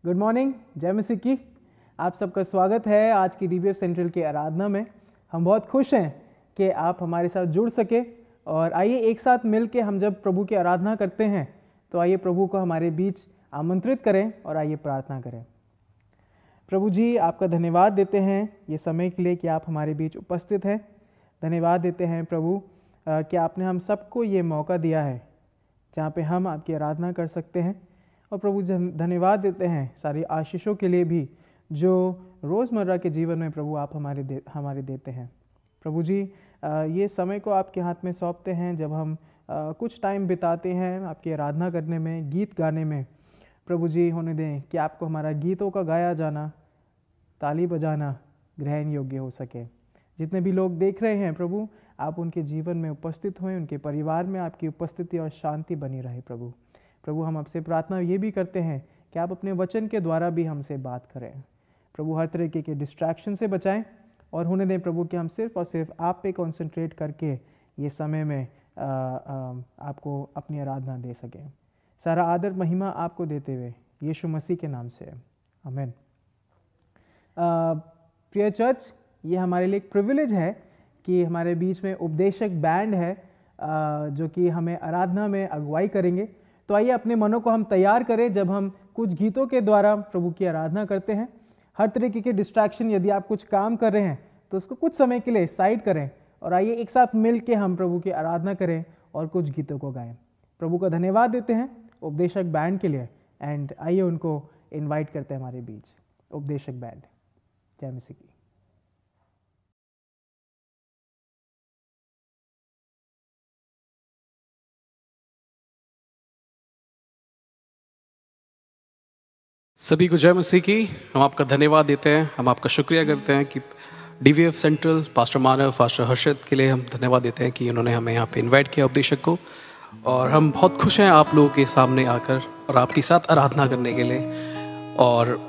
Good morning, जय मसीह की। आप सबका स्वागत है आज की डीबीएफ सेंट्रल की आराधना में। हम बहुत खुश हैं कि आप हमारे साथ जुड़ सके और आइए एक साथ मिल के हम जब प्रभु की आराधना करते हैं तो आइए प्रभु को हमारे बीच आमंत्रित करें और आइए प्रार्थना करें। प्रभु जी, आपका धन्यवाद देते हैं ये समय के लिए कि आप हमारे बीच उपस्थित हैं। धन्यवाद देते हैं प्रभु कि आपने हम सबको ये मौका दिया है जहाँ पे हम आपकी आराधना कर सकते हैं। और प्रभु धन्यवाद देते हैं सारी आशीषों के लिए भी जो रोज़मर्रा के जीवन में प्रभु आप हमारे देते हैं। प्रभु जी, ये समय को आपके हाथ में सौंपते हैं जब हम कुछ टाइम बिताते हैं आपकी आराधना करने में, गीत गाने में। प्रभु जी, होने दें कि आपको हमारा गीतों का गाया जाना, ताली बजाना ग्रहण योग्य हो सके। जितने भी लोग देख रहे हैं प्रभु, आप उनके जीवन में उपस्थित हों, उनके परिवार में आपकी उपस्थिति और शांति बनी रहे। प्रभु हम आपसे प्रार्थना ये भी करते हैं कि आप अपने वचन के द्वारा भी हमसे बात करें। प्रभु हर तरीके के डिस्ट्रैक्शन से बचाएं और होने दें प्रभु कि हम सिर्फ और सिर्फ आप पे कंसंट्रेट करके ये समय में आपको अपनी आराधना दे सकें। सारा आदर महिमा आपको देते हुए यीशु मसीह के नाम से, आमीन। प्रिय चर्च, ये हमारे लिए एक प्रिविलेज है कि हमारे बीच में उपदेशक बैंड है जो कि हमें आराधना में अगुवाई करेंगे। तो आइए अपने मनों को हम तैयार करें जब हम कुछ गीतों के द्वारा प्रभु की आराधना करते हैं। हर तरीके के डिस्ट्रैक्शन, यदि आप कुछ काम कर रहे हैं तो उसको कुछ समय के लिए साइड करें और आइए एक साथ मिल के हम प्रभु की आराधना करें और कुछ गीतों को गाएं। प्रभु का धन्यवाद देते हैं उपदेशक बैंड के लिए एंड आइए उनको इन्वाइट करते हैं हमारे बीच। उपदेशक बैंड, जय मसीह की। सभी को जय मसीह की। हम आपका धन्यवाद देते हैं, हम आपका शुक्रिया करते हैं कि डीवीएफ सेंट्रल पास्टर मानव, पास्टर हर्षद के लिए हम धन्यवाद देते हैं कि उन्होंने हमें यहाँ पे इनवाइट किया उपदेशक को। और हम बहुत खुश हैं आप लोगों के सामने आकर और आपके साथ आराधना करने के लिए। और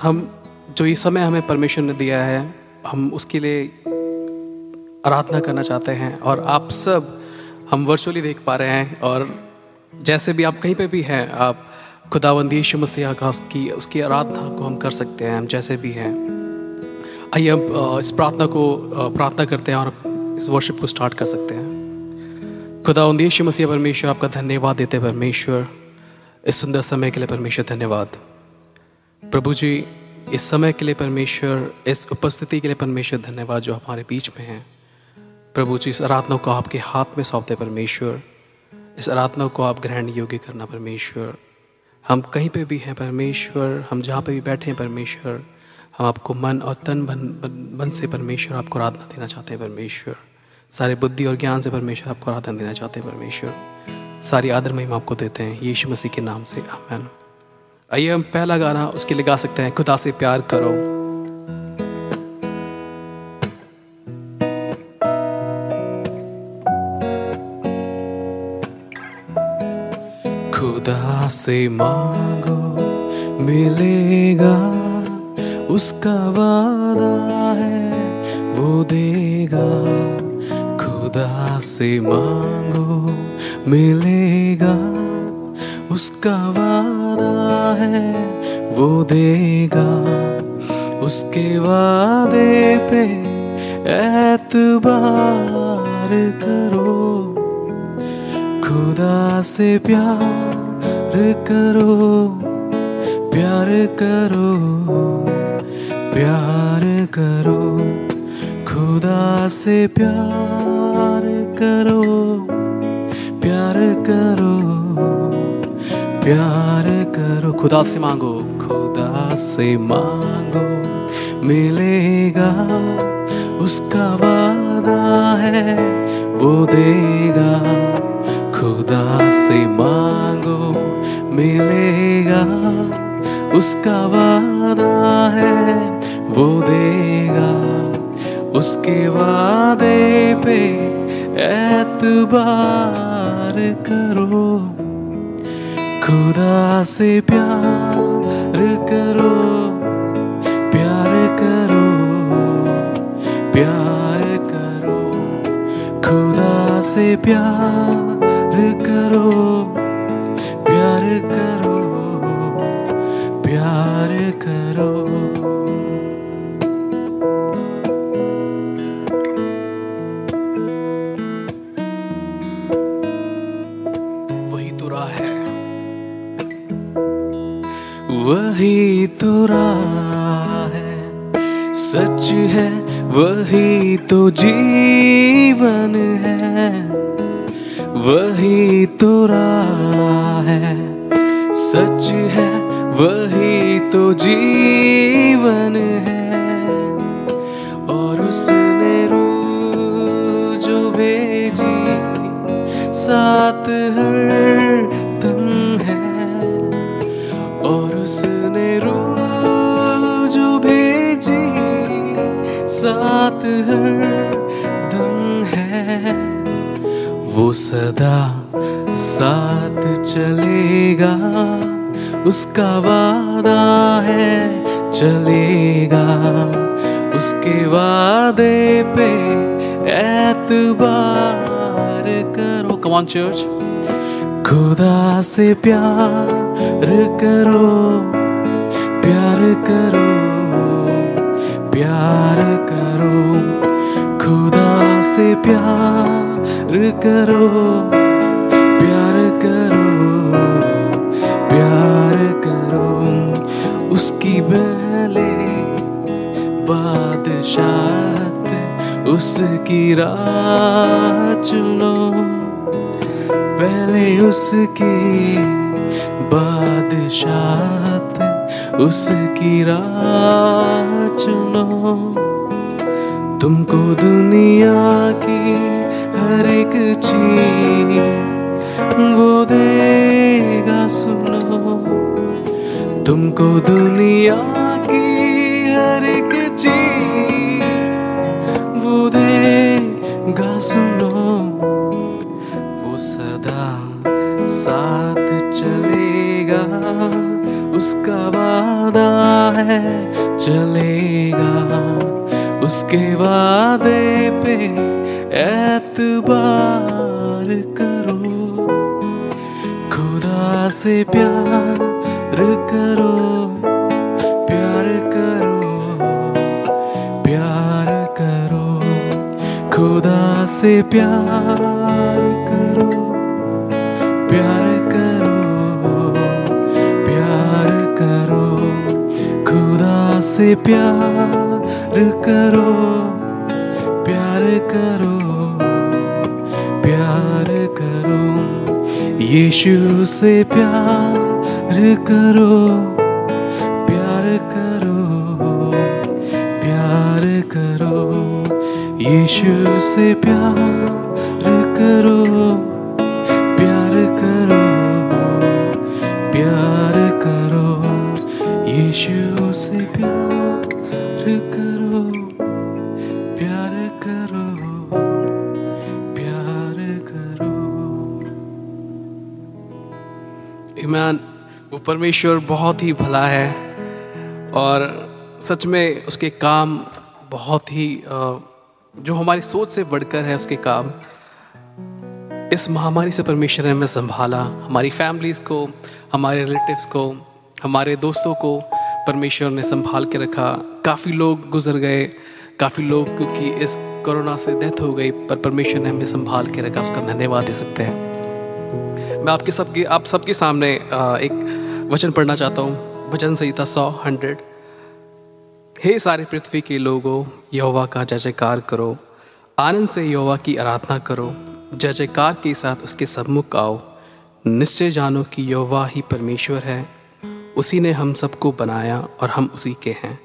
हम जो ये समय हमें परमेश्वर ने दिया है, हम उसके लिए आराधना करना चाहते हैं। और आप सब हम वर्चुअली देख पा रहे हैं और जैसे भी आप कहीं पे भी हैं, आप खुदावंद यीशु मसीह का उसकी आराधना को हम कर सकते हैं, हम जैसे भी हैं। आइए हम इस प्रार्थना करते हैं और इस वर्शिप को स्टार्ट कर सकते हैं। खुदावंद यीशु मसीह परमेश्वर, आपका धन्यवाद देते हैं परमेश्वर, इस सुंदर समय के लिए परमेश्वर धन्यवाद। प्रभु जी, इस समय के लिए परमेश्वर, इस उपस्थिति के लिए परमेश्वर धन्यवाद जो हमारे बीच में है। प्रभु जी, इस आराधना को आपके हाथ में सौंपते परमेश्वर, इस आराधना को आप ग्रहण योग्य करना परमेश्वर। हम कहीं पे भी हैं परमेश्वर, हम जहाँ पे भी बैठे हैं परमेश्वर, हम आपको मन और तन मन से परमेश्वर आपको आराधना देना चाहते हैं परमेश्वर। सारे बुद्धि और ज्ञान से परमेश्वर आपको आराधना देना चाहते हैं परमेश्वर। सारी आदर महिमा आपको देते हैं यीशु मसीह के नाम से, आमीन। आइए हम पहला गाना उसके लिए गा सकते हैं, खुदा से प्यार करो। खुदा से मांगो मिलेगा, उसका वादा है वो देगा। खुदा से मांगो मिलेगा, उसका वादा है वो देगा। उसके वादे पे एतबार करो, खुदा से प्यार करो, प्यार करो, प्यार करो। खुदा से प्यार करो, प्यार करो, प्यार करो। खुदा से मांगो, खुदा से मांगो मिलेगा, उसका वादा है वो देगा। खुदा से मांगो मिलेगा, उसका वादा है वो देगा। उसके वादे पे एतबार करो, खुदा से प्यार करो, प्यार करो, प्यार करो। खुदा से प्यार करो, प्यार करो, प्यार करो। वही तो राह है, वही तो राह है, सच है, वही तो जीवन है, वही तो राह है, सच है, वही तो जीवन है। और उसने रूह जो भेजी साथ हर दम है, और उसने रूह जो भेजी साथ हर दम है। वो सदा साथ चलेगा, उसका वादा है चलेगा, उसके वादे पे एतबार करो। Come on church. खुदा से प्यार करो, प्यार करो, प्यार करो, खुदा से प्यार करो, प्यार करो, प्यार करो। उसकी पहले बादशाहत, उसकी राह चुनो, पहले उसकी बादशाहत, उसकी राह चुनो। तुमको दुनिया की हर एक चीज वो देगा सुनो, तुमको दुनिया की हर एक चीज वो देगा सुनो। वो सदा साथ चलेगा, उसका वादा है चलेगा, उसके वादे पे एतबार करो। खुदा से प्यार करो, प्यार करो, प्यार करो, खुदा से प्यार करो, प्यार करो, प्यार करो, खुदा से प्यार करो, प्यार करो, प्यार करो, यीशु से प्यार करो, प्यार करो, प्यार करो, यीशु से प्यार करो, प्यार करो, प्यार करो, यीशु से प्यार करो, प्यार करो, प्यार करो। ईमान, वो परमेश्वर बहुत ही भला है और सच में उसके काम बहुत ही जो हमारी सोच से बढ़कर है उसके काम। इस महामारी से परमेश्वर ने हमें संभाला, हमारी फैमिलीज़ को, हमारे रिलेटिव्स को, हमारे दोस्तों को परमेश्वर ने संभाल के रखा। काफ़ी लोग गुजर गए, काफ़ी लोग क्योंकि इस कोरोना से डेथ हो गई, पर परमेश्वर ने हमें संभाल के रखा, उसका धन्यवाद दे सकते हैं। मैं आप सबके सामने एक वचन पढ़ना चाहता हूँ, भजन संहिता 100। हे सारे पृथ्वी के लोगों, यहोवा का जय जयकार करो, आनंद से यहोवा की आराधना करो, जय जयकार के साथ उसके सम्मुख आओ। निश्चय जानो कि यहोवा ही परमेश्वर है, उसी ने हम सबको बनाया और हम उसी के हैं,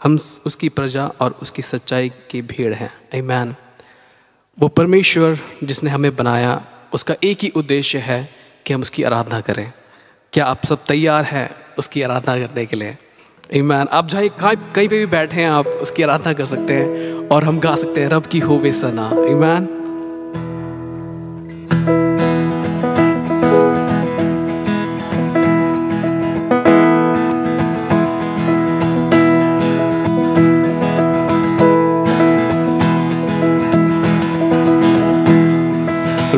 हम उसकी प्रजा और उसकी सच्चाई की भीड़ हैं। आमीन। वो परमेश्वर जिसने हमें बनाया, उसका एक ही उद्देश्य है कि हम उसकी आराधना करें। क्या आप सब तैयार हैं उसकी आराधना करने के लिए? आमीन। आप चाहे कहीं पे भी बैठे हैं, आप उसकी आराधना कर सकते हैं और हम गा सकते हैं, रब की होवे सना। आमीन।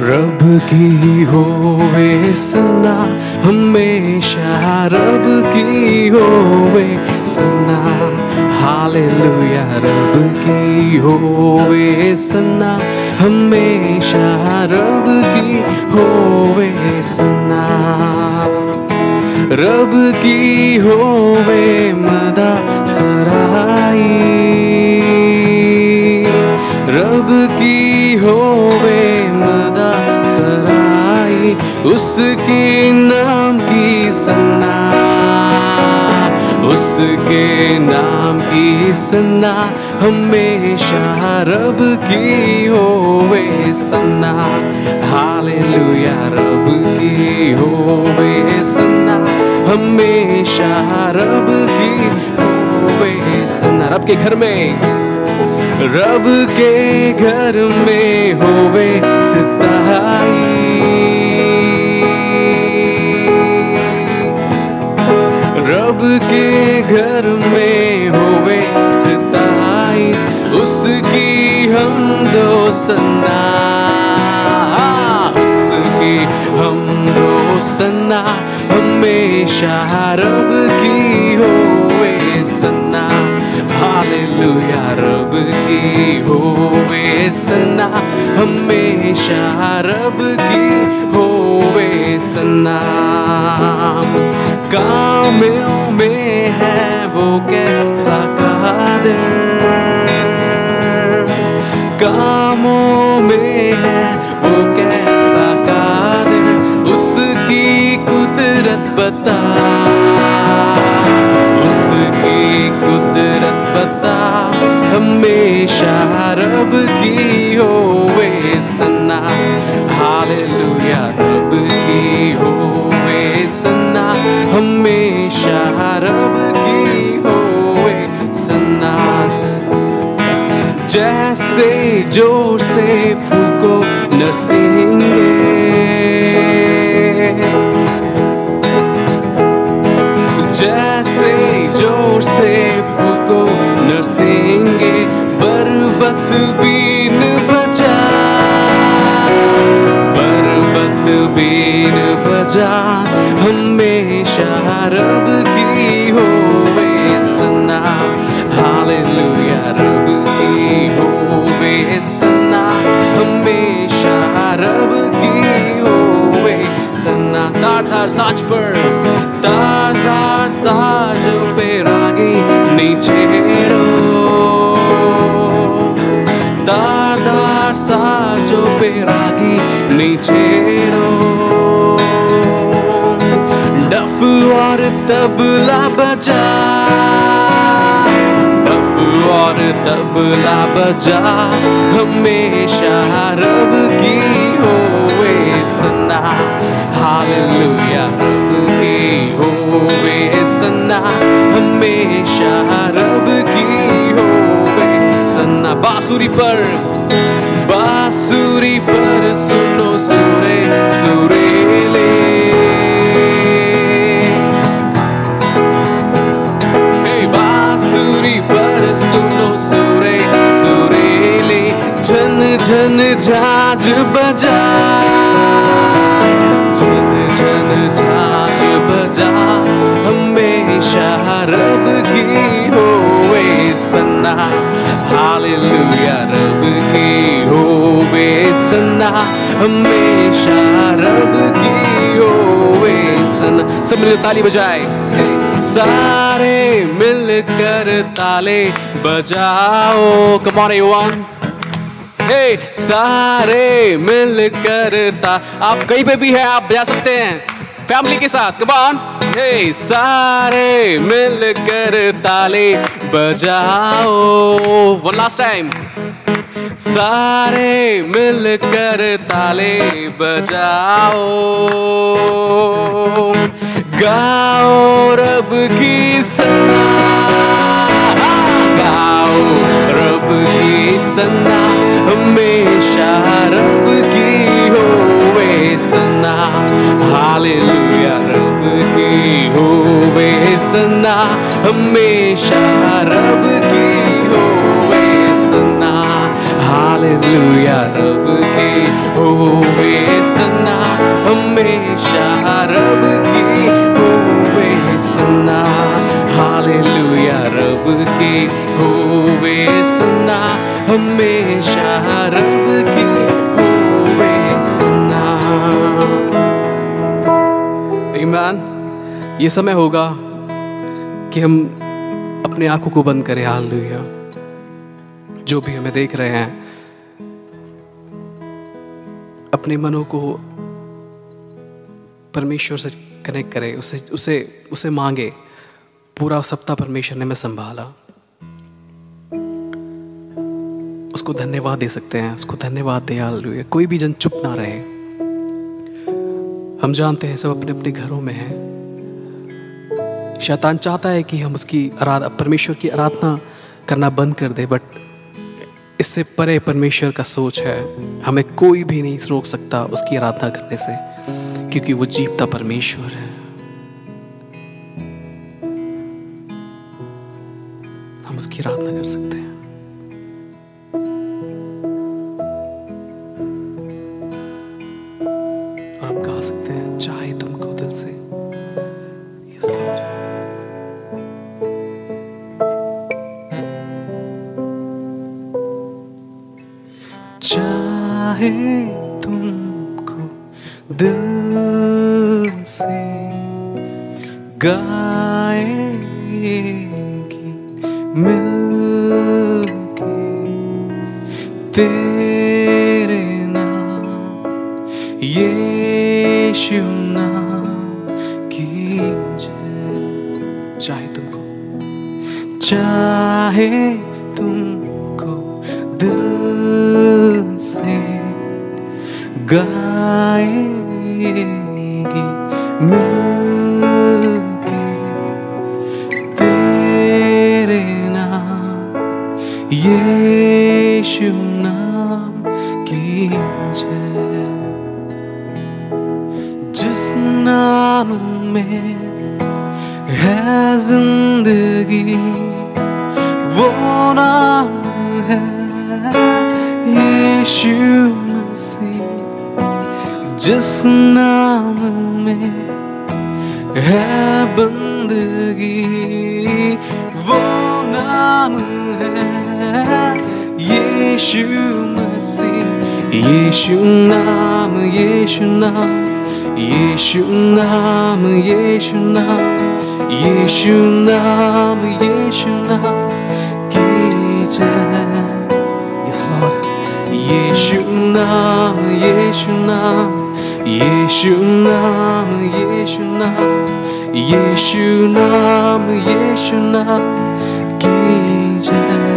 रब की होवे सना हमेशा, रब की होवे सना, हालेलुया। रब की होवे सना हमेशा, रब की होवे सना। रब की होवे मदा सराई, रब की होवे मदा सराई, उसके नाम की सना, उसके नाम की सना हमेशा, रब की होवे सना, हालेलुया। रब की होवे सना हमेशा, रब की होवे सना। रब के घर में, रब के घर में होवे सिताई, रब के घर में होवे सिताई, उसकी हमदो सना, उसकी हमदो सना हमेशा, रब की होवे सना, हालेलुया। रब की होवे सना हमेशा, रब की होवे सना। कामों में है वो कैसा कादिर, कामों में है वो कैसा कादिर, उसकी कुदरत बता, उसकी कुदरत बता हमेशा, रब की होवे सना, हालेलुया। रब की होवे सना हमेशा, रब की होवे सना। जैसे जोर से फूको नरसिंगे, जैसे जोर से फूको नरसिंगे, बरबत बीन बजा, बरबत बीन बजा हमेशा, रब की होवे सना, हालेलुया। रब की होवे सना हमेशा, रब की होवे सना। तार तार साज पर, तार तार साज पे रागी नीचेड़ो, तार तार साजो पे रागी नीचेड़ो, डफ और तबला बजा, डफ और तबला बजा हमेशा, रब की होवे सना, हालेलुया। रब की होवे सना हमेशा, रब की होवे सना। बांसुरी पर, बांसुरी पर सुनो सुरे सुरेले, बांसुरी पर सुनो सुरे सुरेले, झन झन झांझ बजा, झन झन झांझ बजा हमेशा, रब की होवे सना, हालेलुया। रब की होवे सना हमेशा, रब की होवे सना। सब मिलकर ताली बजाए, सारे मिलकर ताले बजाओ, कम ऑन एवरीवन, हे सारे मिलकर आप कहीं पे भी है आप बजा सकते हैं फैमिली के साथ, कम ऑन। हे सारे मिलकर ताले बजाओ, वन लास्ट टाइम, सारे मिलकर ताले बजाओ, गाओ रब की सना, गाओ रब की सना हमेशा, रब की होवे सना, हालेलुया। रब की होवे सना हमेशा, रब की होवे सना, हालेलुया। रब की होवे सना हमेशा रब की, होवे सना हालेलुया रब की, होवे सना हमेशा रब की, होवे सना। आमीन। ये समय होगा कि हम अपने आंखों को बंद करें। हालेलुया। जो भी हमें देख रहे हैं, अपने मनों को परमेश्वर से कनेक्ट करें, उसे मांगे। पूरा सप्ताह परमेश्वर ने मैं संभाला, उसको धन्यवाद दे सकते हैं, उसको धन्यवाद दे। हालेलुया। कोई भी जन चुप ना रहे। हम जानते हैं सब अपने अपने घरों में हैं। शैतान चाहता है कि हम उसकी परमेश्वर की आराधना करना बंद कर दे, बट इससे परे परमेश्वर का सोच है। हमें कोई भी नहीं रोक सकता उसकी आराधना करने से, क्योंकि वो जीवता परमेश्वर है। हम उसकी आराधना कर सकते हैं। और हम गा सकते हैं, चाहे तुमको दिल से। Yes, Lord. चाहे तुमको दिल से गाएगी मिलके तेरे नाम, यीशु नाम की जय। चाहे तुमको दिल से गाएगी मिलके तेरे नाम, यीशु नाम की जय। जिस नाम में है जिंदगी, वो नाम है यीशु मसीह। जिस नाम में है बंदगी, वो नाम है यीशु मसीह। यीशु नाम, यीशु नाम, यीशु नाम, यीशु नाम, यीशु नाम, यीशु नाम की जय। Yes, Lord. यीशु नाम, यीशु नाम, यीशु नाम, यीशु नाम, यीशु नाम, यीशु नाम की जय।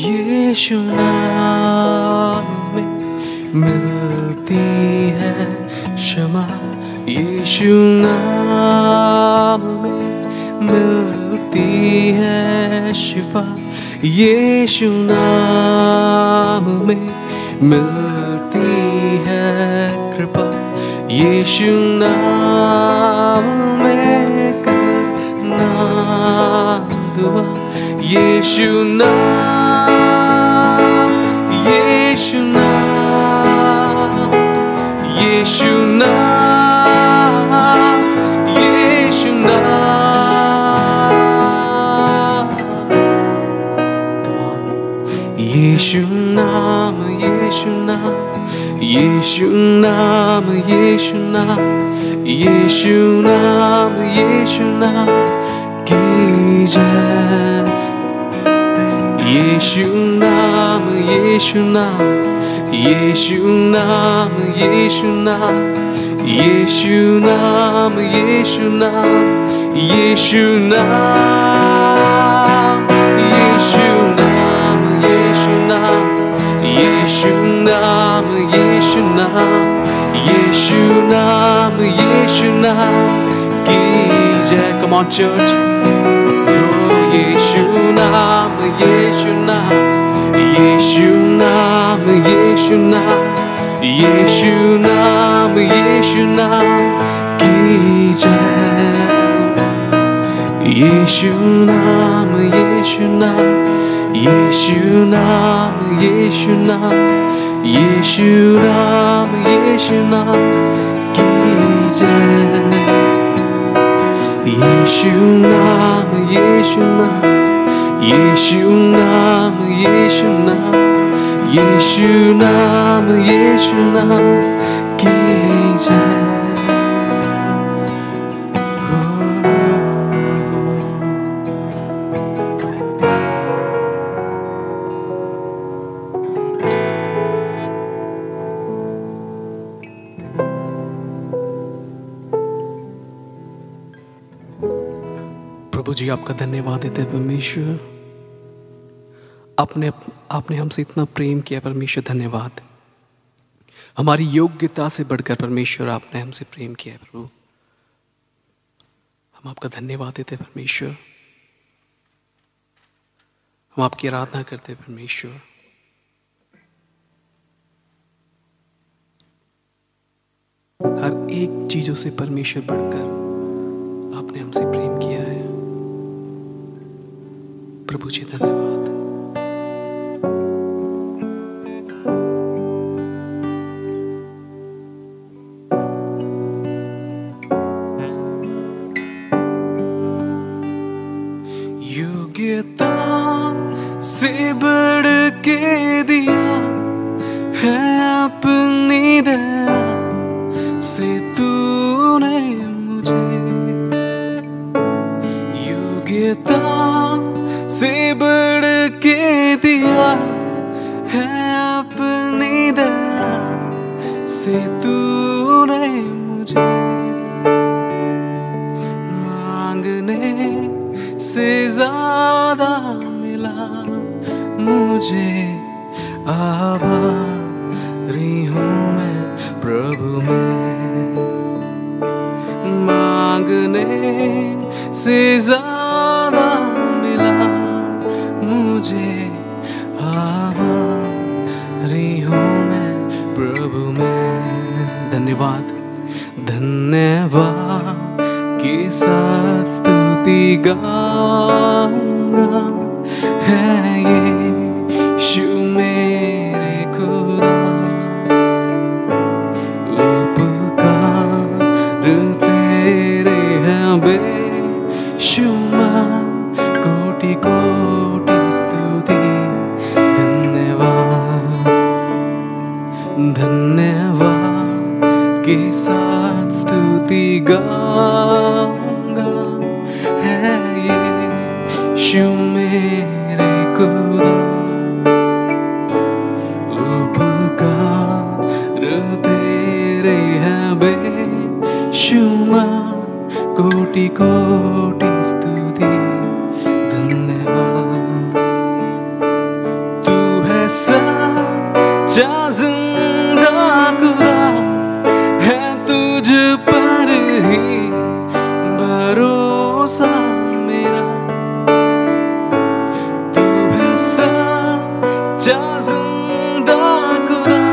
यीशु नाम में मिलती है क्षमा, यीशु नाम में मिलती है शिफा, यीशु नाम में मिलती है कृपा, यीशु नाम में करना दुआ। यीशु नाम, यीशु नाम, यीशु नाम, यीशु नाम। यीशु नाम, यीशु नाम, यीशु नाम, यीशु नाम, यीशु नाम, यीशु नाम की जय। यीशु नाम, यीशु नाम, यीशु नाम, यीशु नाम, यीशु नाम, यीशु नाम, यीशु नाम, यीशु नाम, यीशु नाम, यीशु नाम, यीशु नाम, यीशु नाम, यीशु नाम की जय। Come on, church. यीशु नाम, यीशु नाम, यीशु नाम, यीशु नाम, यीशु नाम, यीशु नाम की जय। यीशु नाम, यीशु नाम, यीशु नाम, यीशु नाम, यीशु नाम, यीशु नाम की जय। यीशु नाम, यीशु नाम, यीशु नाम, यीशु नाम, यीशु नाम, यीशु नाम की जय। प्रभु जी आपका धन्यवाद देते हैं परमेश्वर, आपने हमसे इतना प्रेम किया परमेश्वर, धन्यवाद। हमारी योग्यता से बढ़कर परमेश्वर आपने हमसे प्रेम किया है प्रभु, हम आपका धन्यवाद देते हैं परमेश्वर, हम आपकी आराधना करते हैं परमेश्वर। हर एक चीजों से परमेश्वर बढ़कर आपने हमसे प्रेम किया है प्रभु जी, धन्यवाद। योग्यता से बढ़ के दिया है अपनी दया से तूने मुझे, योग्यता से बढ़ के दिया है अपनी दया से तूने मुझे, मांगने से ज्यादा मिला मुझे, आभारी हूँ मैं प्रभु में, मांगने से ज्यादा मिला मुझे, आभारी हूँ मैं प्रभु में। धन्यवाद, धन्यवाद के साथ स्तुति गाऊंगा, है यीशु मेरे खुदा, उपकार तेरे हैं बेशुमार, कोटि कोटि स्तुति, धन्यवाद, धन्यवाद के साथ स्तुति गाऊंगा, है यीशु मेरे खुदा, उपकार तेरे हैं बेशुमार, कोटि कोटि स्तुति, धन्यवाद। तू है सच्चा जिंदा खुदा, है तुझ पर ही भरोसा मेरा, तू है सच्चा जिंदा खुदा,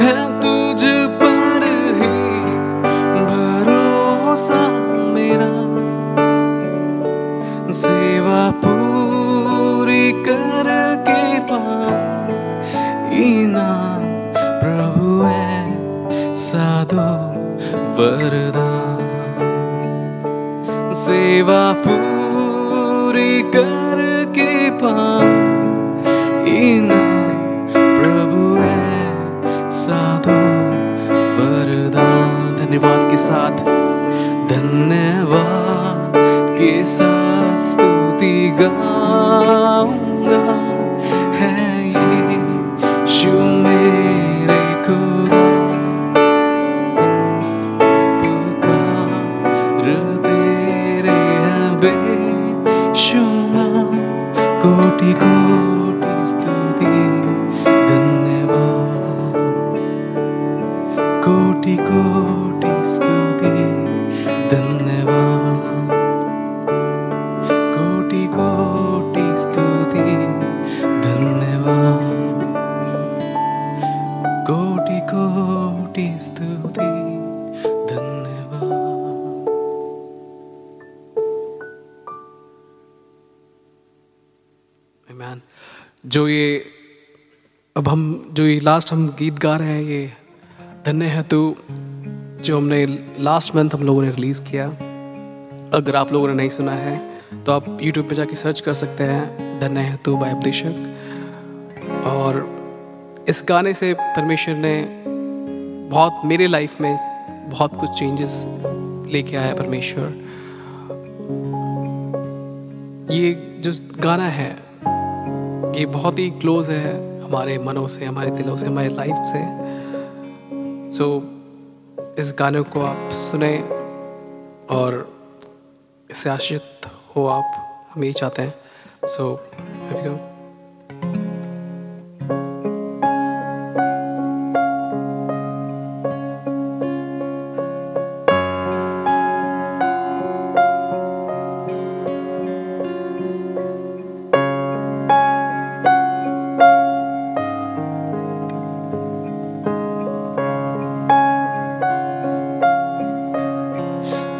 है तुझ पर ही भरोसा मेरा, सेवा पूरी करके पाऊं इनाम प्रभु है साधो वरदान, सेवा पूरी करके पाऊं इनाम प्रभु है साधो वरदान। धन्यवाद के साथ, धन्यवाद के साथ स्तुति गाऊंगा, है यीशु मेरे खुदा, उपकार तेरे हैं बेशुमार, कोटि कोटि स्तुति, धन्यवाद, कोटि कोटि स्तुति, धन्यवाद, कोटि कोटि स्तुति, धन्यवाद। कोटि कोटि स्तुति धन्यवाद। आमीन। जो ये लास्ट हम गीत गा रहे हैं, ये धन्य है तू, जो हमने लास्ट मंथ हम लोगों ने रिलीज़ किया। अगर आप लोगों ने नहीं सुना है तो आप YouTube पे जाके सर्च कर सकते हैं, धन्य है तू बाय उपदेशक। और इस गाने से परमेश्वर ने बहुत मेरे लाइफ में बहुत कुछ चेंजेस लेके आया परमेश्वर। ये जो गाना है ये बहुत ही क्लोज है हमारे मनों से, हमारे दिलों से, हमारे लाइफ से। सो इस गाने को आप सुने और इससे आशीषित हो आप, हम यही चाहते हैं। So have you.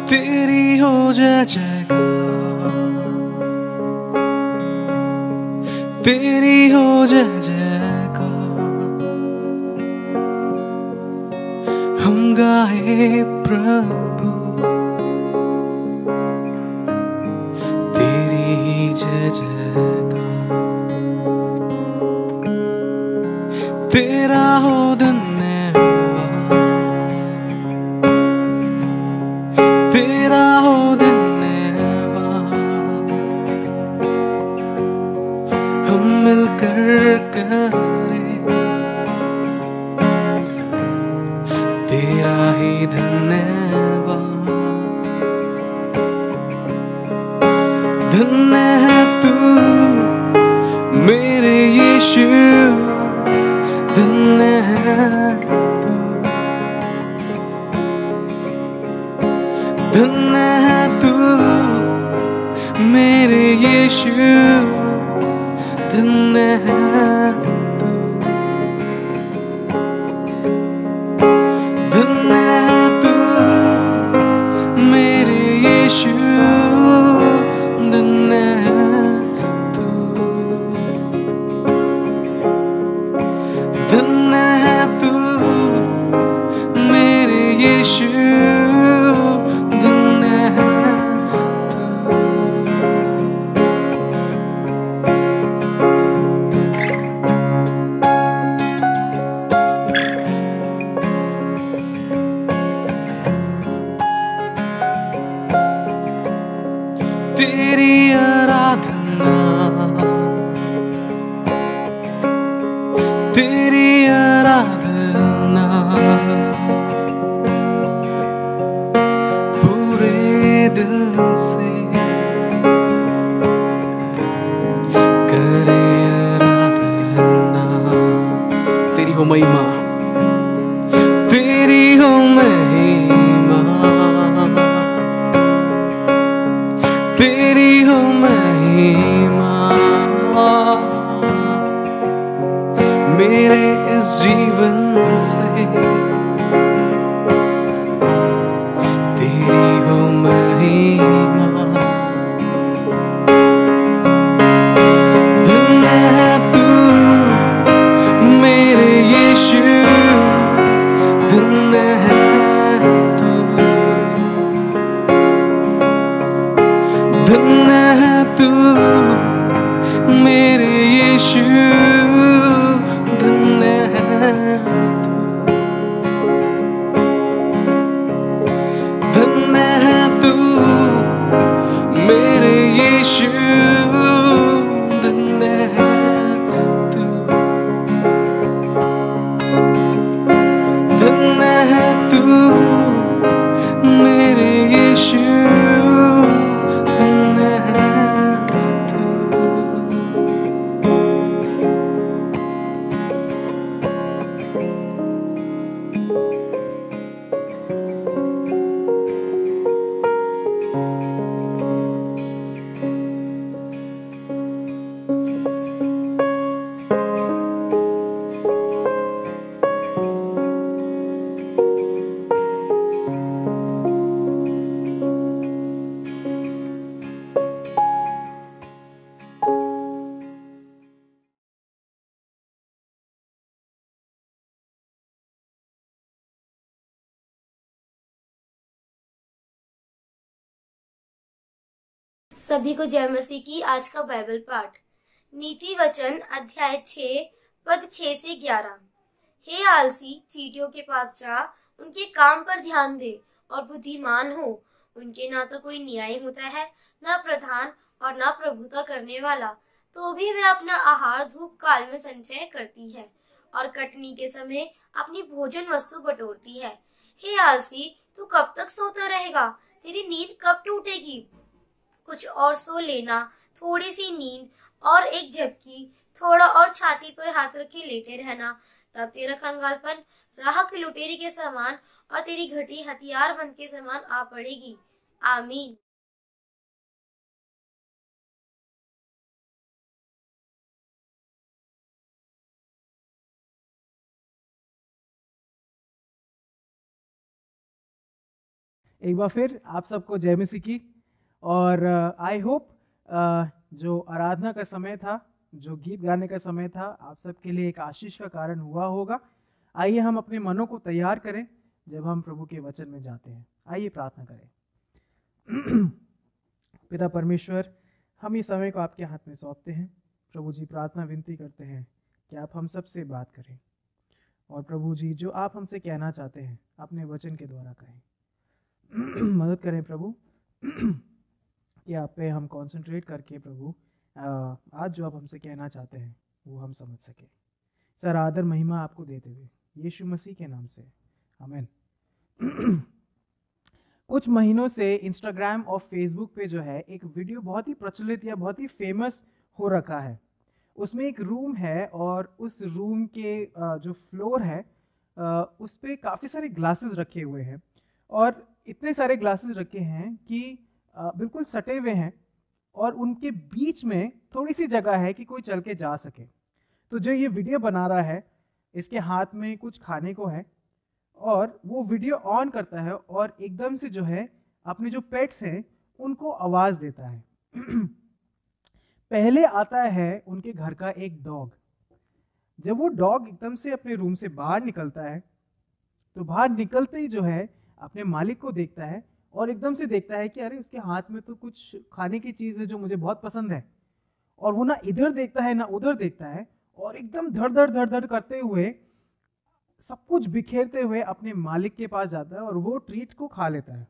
तेरी हो जय जयकार, तेरी हो जय जयकार, हम गाए प्रभु तेरी ही जय जयकार। तेरा हो धन्यवाद, तेरा हो धन्यवाद, हम मिलकर करें तेरा ही धन्यवाद। धन्य है तू मेरे यीशु, धन्य है तू, धन्य है तू मेरे यीशु, धन्य है तू, धन्य है तू मेरे यीशु, धन्य है तू, धन्य है तू मेरे यीशु, धन्य है तू। तेरी आराधना, तेरी आराधना पूरे दिल से करे आराधना। तेरी हो महिमा, तेरी हो महिमा, तेरी हो महिमा, मेरे इस जीवन से तेरी हो महिमा। धन्य है तू मेरे यीशु, धन्य है तू, धन्य है तू मेरे यीशु, धन्य है तू। सभी को जय मसीह की। आज का बाइबल पाठ नीति वचन अध्याय 6 पद 6 से 11। हे आलसी, चींटियों के पास जा, उनके काम पर ध्यान दे और बुद्धिमान हो। उनके ना तो कोई न्याय होता है, ना प्रधान और ना प्रभुता करने वाला, तो भी वे अपना आहार धूप काल में संचय करती है और कटनी के समय अपनी भोजन वस्तु बटोरती है। हे आलसी, तू कब तक सोता रहेगा? तेरी नींद कब टूटेगी? कुछ और सो लेना, थोड़ी सी नींद और एक झपकी, थोड़ा और छाती पर हाथ रखे लेटे रहना। तब तेरा कंगालपन राह की लुटेरी के समान और तेरी घटी हथियार बंद के समान आ पड़ेगी। आमीन। एक बार फिर आप सबको जय मसीह की। और आई होप जो आराधना का समय था, जो गीत गाने का समय था, आप सबके लिए एक आशीष का कारण हुआ होगा। आइए हम अपने मनों को तैयार करें जब हम प्रभु के वचन में जाते हैं। आइए प्रार्थना करें। पिता परमेश्वर, हम इस समय को आपके हाथ में सौंपते हैं। प्रभु जी, प्रार्थना विनती करते हैं कि आप हम सब से बात करें और प्रभु जी जो आप हमसे कहना चाहते हैं अपने वचन के द्वारा कहें। मदद करें प्रभु कि आप पे हम कंसंट्रेट करके प्रभु आज जो आप हमसे कहना चाहते हैं वो हम समझ सके। सर, आदर महिमा आपको देते हुए यीशु मसीह के नाम से, आमीन। कुछ महीनों से इंस्टाग्राम और फेसबुक पे जो है एक वीडियो बहुत ही प्रचलित या बहुत ही फेमस हो रखा है। उसमें एक रूम है और उस रूम के जो फ्लोर है उस पे काफ़ी सारे ग्लासेस रखे हुए हैं और इतने सारे ग्लासेस रखे हैं कि बिल्कुल सटे हुए हैं और उनके बीच में थोड़ी सी जगह है कि कोई चल के जा सके। तो जो ये वीडियो बना रहा है, इसके हाथ में कुछ खाने को है और वो वीडियो ऑन करता है और एकदम से जो है अपने जो पेट्स हैं उनको आवाज़ देता है। पहले आता है उनके घर का एक डॉग। जब वो डॉग एकदम से अपने रूम से बाहर निकलता है तो बाहर निकलते ही जो है अपने मालिक को देखता है और एकदम से देखता है कि अरे उसके हाथ में तो कुछ खाने की चीज़ है जो मुझे बहुत पसंद है। और वो ना इधर देखता है ना उधर देखता है और एकदम धड़ धड़ करते हुए, सब कुछ बिखेरते हुए अपने मालिक के पास जाता है और वो ट्रीट को खा लेता है।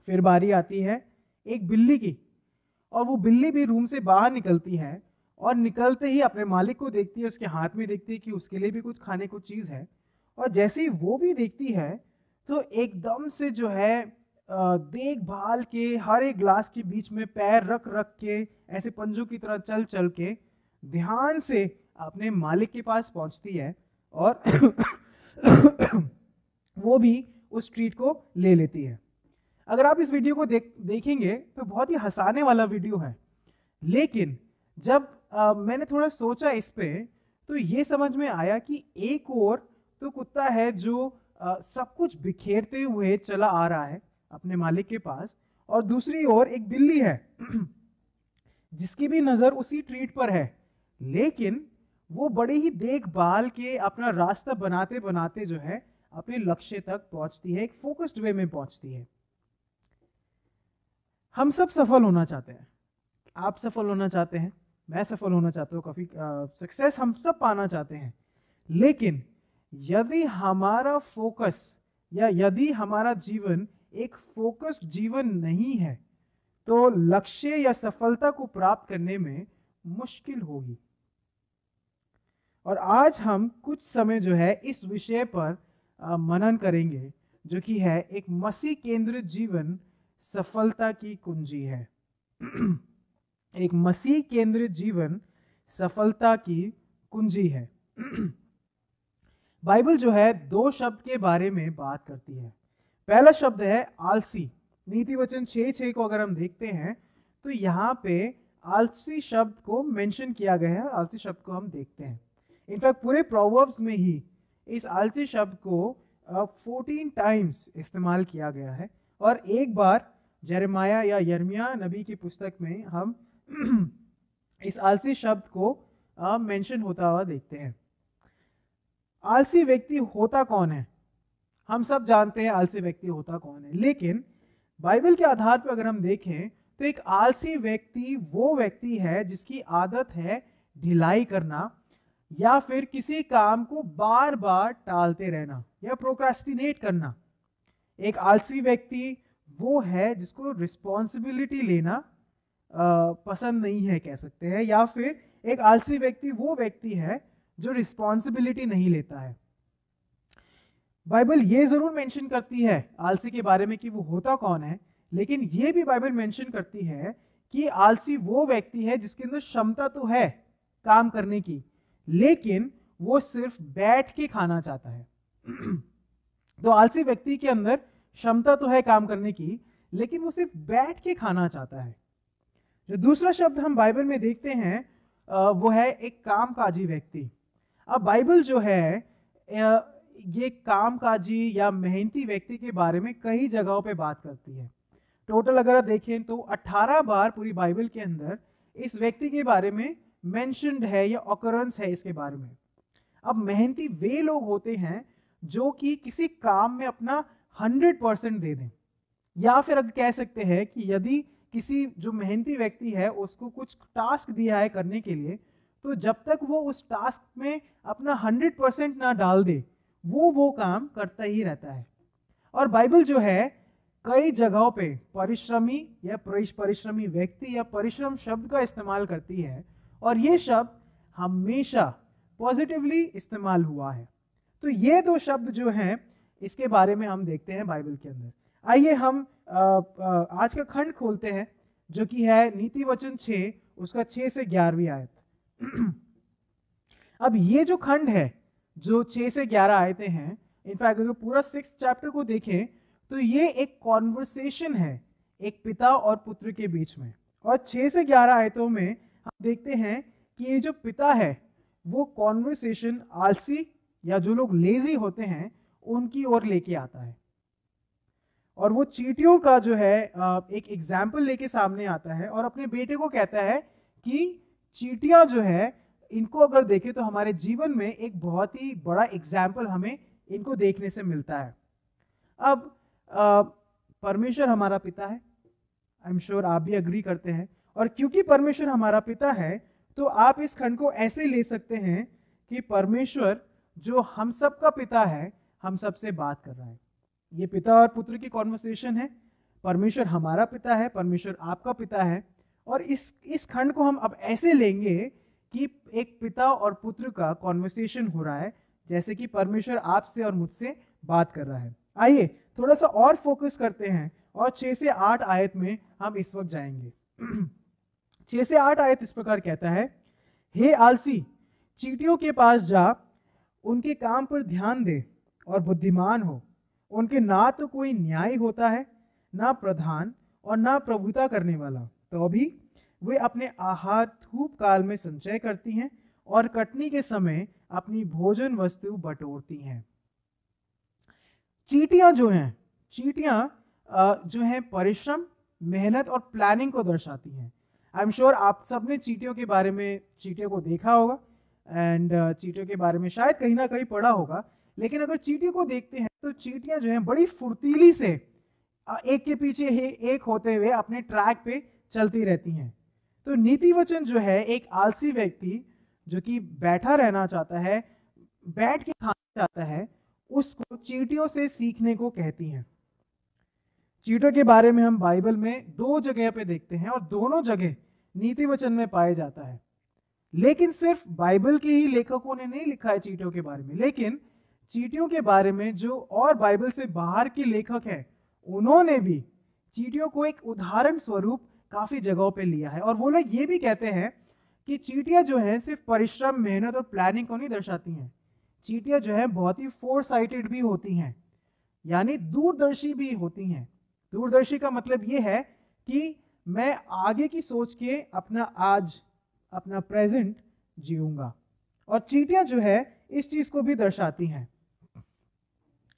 फिर बारी आती है एक बिल्ली की और वो बिल्ली भी रूम से बाहर निकलती है और निकलते ही अपने मालिक को देखती है, उसके हाथ में देखती है कि उसके लिए भी कुछ खाने को चीज़ है। और जैसे ही वो भी देखती है तो एकदम से जो है देखभाल के हर एक ग्लास के बीच में पैर रख रख के ऐसे पंजों की तरह चल चल के ध्यान से अपने मालिक के पास पहुंचती है और वो भी उस ट्रीट को ले लेती है। अगर आप इस वीडियो को देखेंगे तो बहुत ही हंसाने वाला वीडियो है, लेकिन जब मैंने थोड़ा सोचा इस पे तो ये समझ में आया कि एक और तो कुत्ता है जो सब कुछ बिखेरते हुए चला आ रहा है अपने मालिक के पास, और दूसरी ओर एक बिल्ली है जिसकी भी नजर उसी ट्रीट पर है, लेकिन वो बड़े ही देखभाल के अपना रास्ता बनाते बनाते जो है अपने लक्ष्य तक पहुंचती है, एक फोकस्ड वे में पहुंचती है। हम सब सफल होना चाहते हैं, आप सफल होना चाहते हैं, मैं सफल होना चाहता हूँ, काफी सक्सेस हम सब पाना चाहते हैं। लेकिन यदि हमारा फोकस या यदि हमारा जीवन एक फोकस्ड जीवन नहीं है तो लक्ष्य या सफलता को प्राप्त करने में मुश्किल होगी। और आज हम कुछ समय जो है इस विषय पर मनन करेंगे, जो कि है एक मसीह केंद्रित जीवन सफलता की कुंजी है। एक मसीह केंद्रित जीवन सफलता की कुंजी है। बाइबल जो है दो शब्द के बारे में बात करती है। पहला शब्द है आलसी। नीति वचन 6:6 को अगर हम देखते हैं तो यहाँ पे आलसी शब्द को मेंशन किया गया है। आलसी शब्द को हम देखते हैं, इनफैक्ट पूरे प्रोवर्ब्स में ही इस आलसी शब्द को 14 टाइम्स इस्तेमाल किया गया है। और एक बार यिर्मयाह या यिर्मयाह नबी की पुस्तक में हम इस आलसी शब्द को मेंशन होता हुआ देखते हैं। आलसी व्यक्ति होता कौन है? हम सब जानते हैं आलसी व्यक्ति होता कौन है, लेकिन बाइबल के आधार पर अगर हम देखें तो एक आलसी व्यक्ति वो व्यक्ति है जिसकी आदत है ढिलाई करना या फिर किसी काम को बार बार टालते रहना या प्रोक्रास्टिनेट करना। एक आलसी व्यक्ति वो है जिसको रिस्पॉन्सिबिलिटी लेना पसंद नहीं है कह सकते हैं, या फिर एक आलसी व्यक्ति वो व्यक्ति है जो रिस्पॉन्सिबिलिटी नहीं लेता है। बाइबल ये जरूर मेंशन करती है आलसी के बारे में कि वो होता कौन है, लेकिन ये भी बाइबल मेंशन करती है कि आलसी वो व्यक्ति है जिसके अंदर क्षमता तो है काम करने की, लेकिन वो सिर्फ बैठ के खाना चाहता है। तो आलसी व्यक्ति के अंदर क्षमता तो है काम करने की, लेकिन वो सिर्फ बैठ के खाना चाहता है। जो दूसरा शब्द हम बाइबल में देखते हैं वो है एक कामकाजी व्यक्ति। अब बाइबल जो है ये कामकाजी या मेहनती व्यक्ति के बारे में कई जगहों पे बात करती है। टोटल अगर आप देखें तो 18 बार पूरी बाइबल के अंदर इस व्यक्ति के बारे में मेंशन्ड है या ऑकरेंस है इसके बारे में। अब मेहनती वे लोग होते हैं जो कि किसी काम में अपना 100% दे दें, या फिर अगर कह सकते हैं कि यदि किसी जो मेहनती व्यक्ति है उसको कुछ टास्क दिया है करने के लिए, तो जब तक वो उस टास्क में अपना 100% ना डाल दे वो काम करता ही रहता है। और बाइबल जो है कई जगहों पे परिश्रमी या परिश्रमी व्यक्ति या परिश्रम शब्द का इस्तेमाल करती है, और ये शब्द हमेशा पॉजिटिवली इस्तेमाल हुआ है। तो ये दो शब्द जो हैं इसके बारे में हम देखते हैं बाइबल के अंदर। आइए हम आज का खंड खोलते हैं जो कि है नीति वचन 6 उसका 6 से 11वीं आयत। अब ये जो खंड है जो 6 से 11 आयतें हैं, इनफैक्ट अगर पूरा 6th चैप्टर को देखें तो ये एक कॉन्वर्सेशन है एक पिता और पुत्र के बीच में। और 6 से 11 आयतों में हम देखते हैं कि ये जो पिता है वो कॉन्वर्सेशन आलसी या जो लोग लेजी होते हैं उनकी ओर लेके आता है, और वो चींटियों का जो है एक एग्जाम्पल लेके सामने आता है और अपने बेटे को कहता है कि चींटियां जो है इनको अगर देखें तो हमारे जीवन में एक बहुत ही बड़ा एग्जाम्पल हमें इनको देखने से मिलता है। अब परमेश्वर हमारा पिता है, आई एम श्योर आप भी अग्री करते हैं, और क्योंकि परमेश्वर हमारा पिता है तो आप इस खंड को ऐसे ले सकते हैं कि परमेश्वर जो हम सब का पिता है हम सबसे बात कर रहा है। ये पिता और पुत्र की कॉन्वर्सेशन है, परमेश्वर हमारा पिता है, परमेश्वर आपका पिता है, और इस खंड को हम अब ऐसे लेंगे कि एक पिता और पुत्र का कॉन्वर्सेशन हो रहा है, जैसे कि परमेश्वर आपसे और मुझसे बात कर रहा है। आइए थोड़ा सा और फोकस करते हैं और 6 से 8 आयत में हम इस वक्त जाएंगे। 6 से 8 आयत इस प्रकार कहता है, हे आलसी चींटियों के पास जा, उनके काम पर ध्यान दे और बुद्धिमान हो। उनके ना तो कोई न्याय होता है, ना प्रधान और ना प्रभुता करने वाला, तो भी वे अपने आहार धूप काल में संचय करती हैं और कटनी के समय अपनी भोजन वस्तु बटोरती हैं। चींटियां जो हैं परिश्रम, मेहनत और प्लानिंग को दर्शाती हैं। आई एम श्योर आप सबने चींटियों के बारे में चींटियों को देखा होगा एंड चींटियों के बारे में शायद कहीं ना कहीं पढ़ा होगा, लेकिन अगर चींटियों को देखते हैं तो चींटियां जो हैं बड़ी फुर्तीली से एक के पीछे एक होते हुए अपने ट्रैक पे चलती रहती हैं। तो नीति वचन जो है एक आलसी व्यक्ति जो कि बैठा रहना चाहता है, बैठ के खाना चाहता है, उसको चींटियों से सीखने को कहती हैं। चींटियों के बारे में हम बाइबल में 2 जगह पे देखते हैं और दोनों जगह नीति वचन में पाया जाता है। लेकिन सिर्फ बाइबल के ही लेखकों ने नहीं लिखा है चींटियों के बारे में, लेकिन चींटियों के बारे में जो और बाइबल से बाहर के लेखक हैं उन्होंने भी चींटियों को एक उदाहरण स्वरूप काफी जगहों पे लिया है। और वो लोग ये भी कहते हैं कि चींटियां जो हैं सिर्फ परिश्रम, मेहनत और प्लानिंग को नहीं दर्शाती हैं, चींटियां जो हैं बहुत ही फोरसाइटेड भी होती हैं, यानी दूरदर्शी भी होती हैं। दूरदर्शी का मतलब ये है कि मैं आगे की सोच के अपना आज, अपना प्रेजेंट जीऊंगा, और चींटियां जो है इस चीज को भी दर्शाती हैं।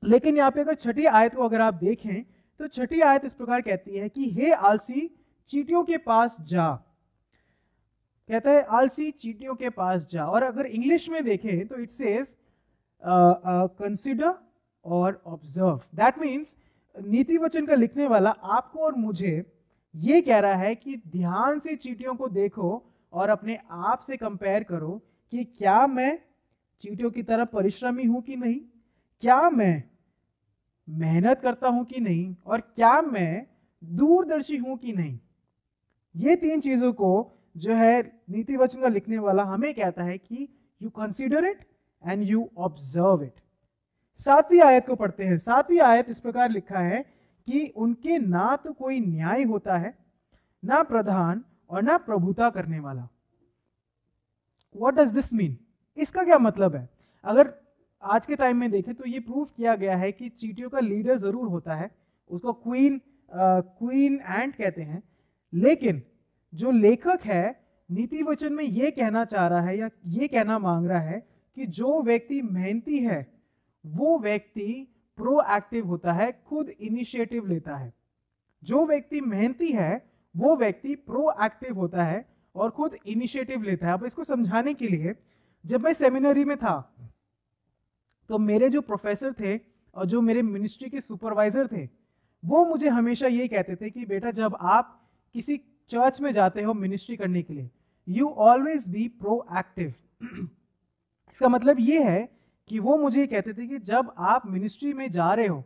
लेकिन यहाँ पे अगर 6ठी आयत को अगर आप देखें तो 6ठी आयत इस प्रकार कहती है कि हे आलसी चींटियों के पास जा। कहता है आलसी चींटियों के पास जा, और अगर इंग्लिश में देखें तो इट सेज कंसिडर और ऑब्जर्व। दैट मीन्स नीति वचन का लिखने वाला आपको और मुझे ये कह रहा है कि ध्यान से चींटियों को देखो और अपने आप से कंपेयर करो कि क्या मैं चींटियों की तरह परिश्रमी हूं कि नहीं, क्या मैं मेहनत करता हूं कि नहीं, और क्या मैं दूरदर्शी हूं कि नहीं। ये तीन चीजों को जो है नीति वचन का लिखने वाला हमें कहता है कि you consider it and you observe it. 7वीं आयत को पढ़ते हैं। 7वीं आयत इस प्रकार लिखा है कि उनके ना तो कोई न्याय होता है, ना प्रधान और ना प्रभुता करने वाला। What does this mean? इसका क्या मतलब है? अगर आज के टाइम में देखें तो ये प्रूव किया गया है कि चींटियों का लीडर जरूर होता है, उसको क्वीन एंट कहते हैं, लेकिन जो लेखक है नीति वचन में ये कहना चाह रहा है या ये कहना मांग रहा है कि जो व्यक्ति मेहनती है वो व्यक्ति प्रोएक्टिव होता है, खुद इनिशिएटिव लेता है। जो व्यक्ति मेहनती है वो व्यक्ति प्रोएक्टिव होता है और खुद इनिशिएटिव लेता है। अब इसको समझाने के लिए, जब मैं सेमिनरी में था तो मेरे जो प्रोफेसर थे और जो मेरे मिनिस्ट्री के सुपरवाइजर थे वो मुझे हमेशा ये कहते थे कि बेटा जब आप किसी चर्च में जाते हो मिनिस्ट्री करने के लिए, यू ऑलवेज बी प्रोएक्टिव। इसका मतलब ये है कि वो मुझे कहते थे कि जब आप मिनिस्ट्री में जा रहे हो,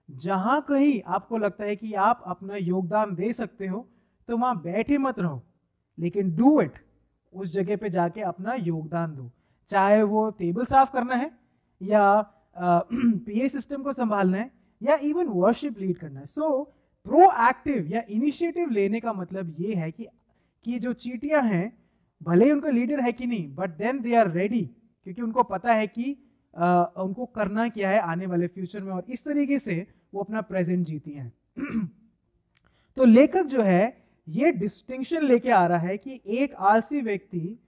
जहां कहीं आपको लगता है कि आप अपना योगदान दे सकते हो तो वहां बैठे मत रहो, लेकिन डू इट। उस जगह पे जाके अपना योगदान दो, चाहे वो टेबल साफ करना है या पीए सिस्टम को संभालना है या इवन वर्शिप लीड करना है। सो प्रोएक्टिव या इनिशिएटिव लेने का मतलब ये है कि जो चींटियां हैं भले ही उनका लीडर है कि नहीं, but then they are ready, क्योंकि उनको पता है कि उनको करना क्या है आने वाले फ्यूचर में, और इस तरीके से वो अपना प्रेजेंट जीती हैं। तो लेखक जो है ये डिस्टिंक्शन लेके आ रहा है कि एक आलसी व्यक्ति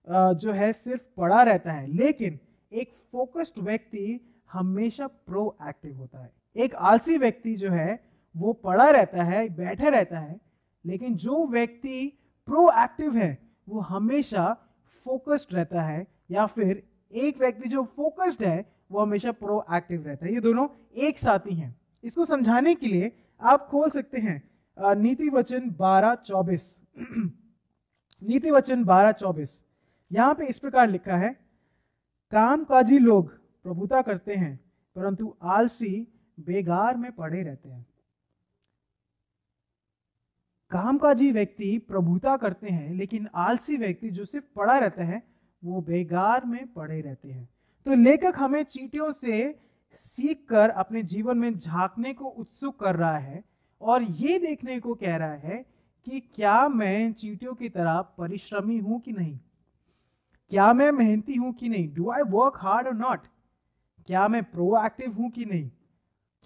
जो है सिर्फ पड़ा रहता है, लेकिन एक फोकस्ड व्यक्ति हमेशा प्रोएक्टिव होता है। एक आलसी व्यक्ति जो है वो पड़ा रहता है, बैठा रहता है, लेकिन जो व्यक्ति प्रोएक्टिव है वो हमेशा फोकस्ड रहता है, या फिर एक व्यक्ति जो फोकस्ड है वो हमेशा प्रोएक्टिव रहता है। ये दोनों एक साथ ही हैं। इसको समझाने के लिए आप खोल सकते हैं नीति वचन 12:24। नीति वचन 12:24 यहां पे इस प्रकार लिखा है, कामकाजी लोग प्रभुता करते हैं परंतु आलसी बेगार में पड़े रहते हैं। कामकाजी व्यक्ति प्रभुता करते हैं लेकिन आलसी व्यक्ति जो सिर्फ पड़ा रहता है वो बेगार में पड़े रहते हैं। तो लेखक हमें चींटियों से सीखकर अपने जीवन में झांकने को उत्सुक कर रहा है और ये देखने को कह रहा है कि क्या मैं चींटियों की तरह परिश्रमी हूं कि नहीं, क्या मैं मेहनती हूं कि नहीं, डू आई वर्क हार्ड और नॉट, क्या मैं प्रोएक्टिव हूं कि नहीं,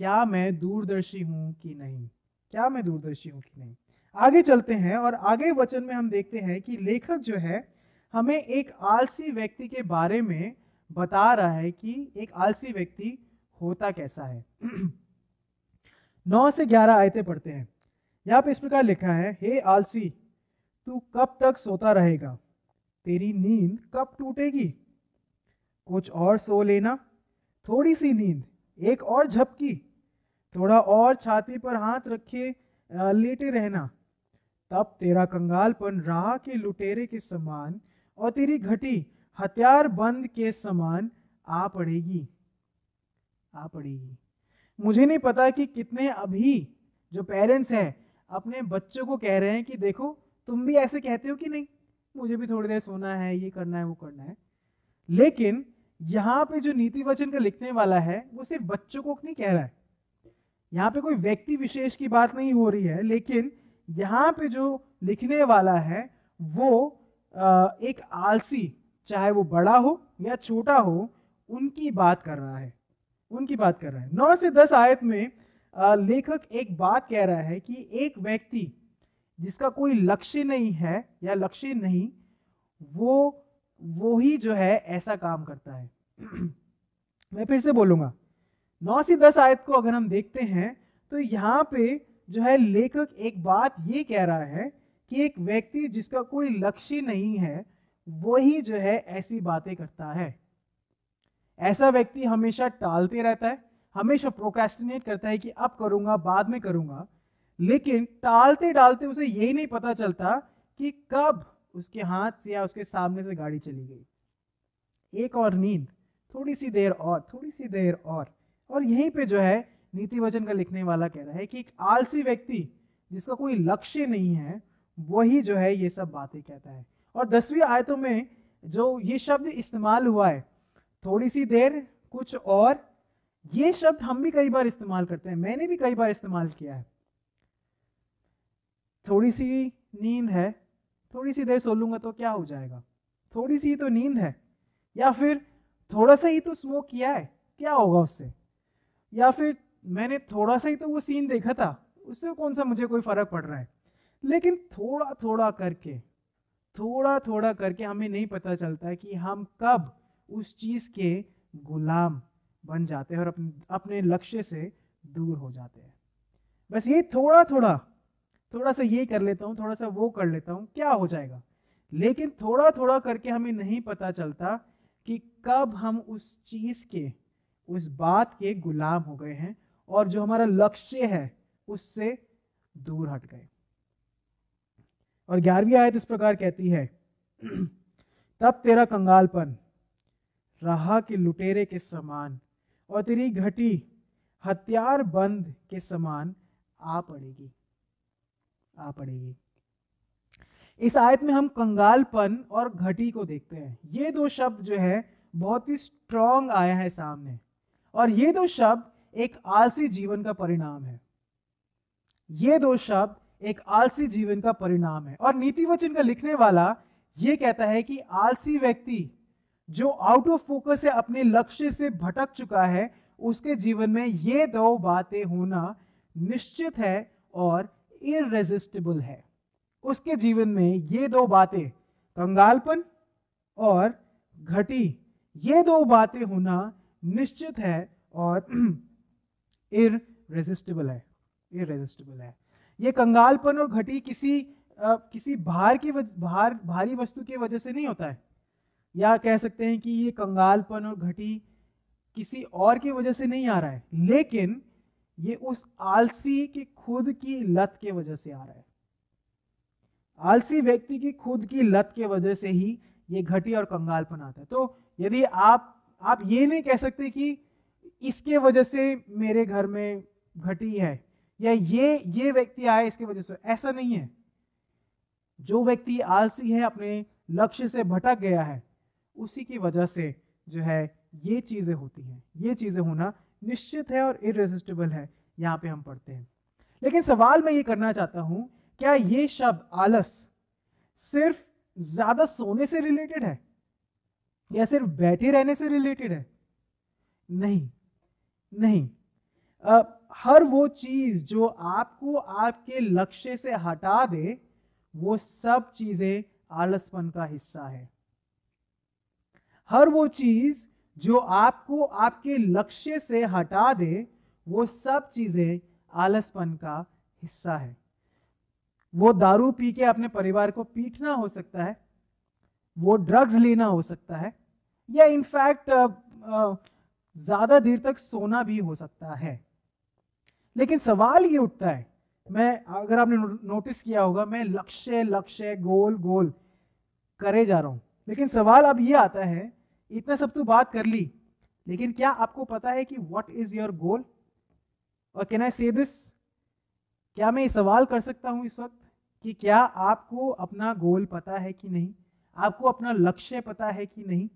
क्या मैं दूरदर्शी हूं कि नहीं, क्या मैं दूरदर्शी हूं कि नहीं। आगे चलते हैं और आगे वचन में हम देखते हैं कि लेखक जो है हमें एक आलसी व्यक्ति के बारे में बता रहा है कि एक आलसी व्यक्ति होता कैसा है। 9 से 11 आयतें पढ़ते हैं। यहाँ पे इस प्रकार लिखा है, हे आलसी तू कब तक सोता रहेगा, तेरी नींद कब टूटेगी, कुछ और सो लेना, थोड़ी सी नींद, एक और झपकी, थोड़ा और छाती पर हाथ रखे लेटे रहना, तब तेरा कंगालपन राह के लुटेरे के समान और तेरी घटी हथियार बंद के समान आ पड़ेगी, आ पड़ेगी। मुझे नहीं पता कि कितने अभी जो पेरेंट्स हैं अपने बच्चों को कह रहे हैं कि देखो तुम भी ऐसे कहते हो कि नहीं, मुझे भी थोड़ी देर सोना है, ये करना है, वो करना है। लेकिन यहाँ पे जो नीति वचन का लिखने वाला है वो सिर्फ बच्चों को नहीं कह रहा है, यहाँ पे कोई व्यक्ति विशेष की बात नहीं हो रही है, लेकिन यहाँ पे जो लिखने वाला है वो एक आलसी, चाहे वो बड़ा हो या छोटा हो, उनकी बात कर रहा है, उनकी बात कर रहा है। 9 से 10 आयत में लेखक एक बात कह रहा है कि एक व्यक्ति जिसका कोई लक्ष्य नहीं है या लक्ष्य नहीं, वो ही जो है ऐसा काम करता है। मैं फिर से बोलूंगा, 9 से 10 आयत को अगर हम देखते हैं तो यहाँ पे जो है लेखक एक बात ये कह रहा है कि एक व्यक्ति जिसका कोई लक्ष्य नहीं है वही जो है ऐसी बातें करता है। ऐसा व्यक्ति हमेशा टालते रहता है, हमेशा प्रोक्रेस्टिनेट करता है कि अब करूंगा, बाद में करूंगा। लेकिन टालते टालते उसे यही नहीं पता चलता कि कब उसके हाथ से या उसके सामने से गाड़ी चली गई। एक और नींद, थोड़ी सी देर और, थोड़ी सी देर और यहीं पे जो है नीति वचन का लिखने वाला कह रहा है कि एक आलसी व्यक्ति जिसका कोई लक्ष्य नहीं है वही जो है ये सब बातें कहता है। और 10वीं आयतों में जो ये शब्द इस्तेमाल हुआ है, थोड़ी सी देर, कुछ और, ये शब्द हम भी कई बार इस्तेमाल करते हैं, मैंने भी कई बार इस्तेमाल किया है। थोड़ी सी नींद है, थोड़ी सी देर सो लूंगा तो क्या हो जाएगा, थोड़ी सी तो नींद है। या फिर थोड़ा सा ही तो स्मोक किया है, क्या होगा उससे। या फिर मैंने थोड़ा सा ही तो वो सीन देखा था, उससे कौन सा मुझे कोई फर्क पड़ रहा है। लेकिन थोड़ा थोड़ा करके हमें नहीं पता चलता है कि हम कब उस चीज के गुलाम बन जाते हैं और अपने लक्ष्य से दूर हो जाते हैं। बस ये थोड़ा सा ये कर लेता हूँ, थोड़ा सा वो कर लेता हूँ, क्या हो जाएगा। लेकिन थोड़ा थोड़ा करके हमें नहीं पता चलता कि कब हम उस चीज के, उस बात के गुलाम हो गए हैं और जो हमारा लक्ष्य है उससे दूर हट गए। और 11वीं आयत इस प्रकार कहती है, तब तेरा कंगालपन राह के लुटेरे के समान और तेरी घटी हथियार बंद के समान आ पड़ेगी। इस आयत में हम कंगालपन और घटी को देखते हैं। ये दो शब्द जो है बहुत ही स्ट्रॉन्ग आया है सामने, और ये दो शब्द एक आलसी जीवन का परिणाम है। ये दो शब्द एक आलसी जीवन का परिणाम है। और नीति वचन का लिखने वाला ये कहता है कि आलसी व्यक्ति जो आउट ऑफ फोकस है, अपने लक्ष्य से भटक चुका है, उसके जीवन में ये दो बातें होना निश्चित है और इररेजिस्टिबल है। उसके जीवन में ये दो बातें, कंगालपन और घटी, ये दो बातें होना निश्चित है और इररेजिस्टिबल है। ये कंगालपन और घटी किसी भारी वस्तु की वजह से नहीं होता है, या कह सकते हैं कि ये कंगालपन और घटी किसी और की वजह से नहीं आ रहा है, लेकिन ये उस आलसी की खुद की लत के वजह से आ रहा है। आलसी व्यक्ति की खुद की लत के वजह से ही ये घटी और कंगालपन आता है। तो यदि आप ये नहीं कह सकते कि इसके वजह से मेरे घर में घटी है, या ये व्यक्ति आए इसके वजह से, ऐसा नहीं है। जो व्यक्ति आलसी है, अपने लक्ष्य से भटक गया है, उसी की वजह से जो है ये चीजें होती हैं। ये चीजें होना निश्चित है और इररेजिस्टिबल है, यहां पे हम पढ़ते हैं। लेकिन सवाल मैं ये करना चाहता हूं, क्या ये शब्द आलस सिर्फ ज्यादा सोने से रिलेटेड है या सिर्फ बैठे रहने से रिलेटेड है? नहीं। हर वो चीज जो आपको आपके लक्ष्य से हटा दे, वो सब चीजें आलसपन का हिस्सा है। हर वो चीज जो आपको आपके लक्ष्य से हटा दे, वो सब चीजें आलसपन का हिस्सा है। वो दारू पी के अपने परिवार को पीटना हो सकता है, वो ड्रग्स लेना हो सकता है, या इनफैक्ट ज्यादा देर तक सोना भी हो सकता है। लेकिन सवाल ये उठता है, अगर आपने नोटिस किया होगा, मैं लक्ष्य गोल करे जा रहा हूं, लेकिन सवाल अब ये आता है, इतना सब तो बात कर ली, लेकिन क्या आपको पता है कि व्हाट इज योर गोल? और कैन आई से दिस, क्या मैं ये सवाल कर सकता हूं इस वक्त कि क्या आपको अपना गोल पता है कि नहीं? आपको अपना लक्ष्य पता है कि नहीं?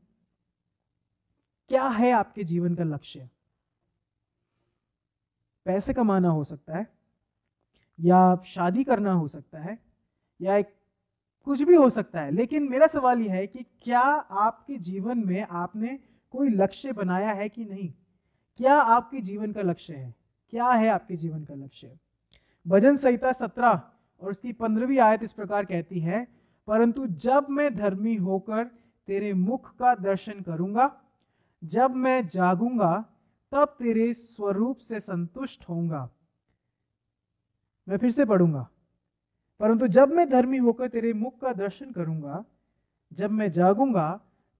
क्या है आपके जीवन का लक्ष्य? पैसे कमाना हो सकता है, या शादी करना हो सकता है, या कुछ भी हो सकता है। लेकिन मेरा सवाल यह है कि क्या आपके जीवन में आपने कोई लक्ष्य बनाया है कि नहीं? क्या आपके जीवन का लक्ष्य है? क्या है आपके जीवन का लक्ष्य? भजन संहिता 17 और उसकी 15वीं आयत इस प्रकार कहती है, परंतु जब मैं धर्मी होकर तेरे मुख का दर्शन करूंगा, जब मैं जागूंगा तब तेरे स्वरूप से संतुष्ट होऊंगा। मैं फिर से पढ़ूंगा, परंतु जब मैं धर्मी होकर तेरे मुख का दर्शन करूंगा, जब मैं जागूंगा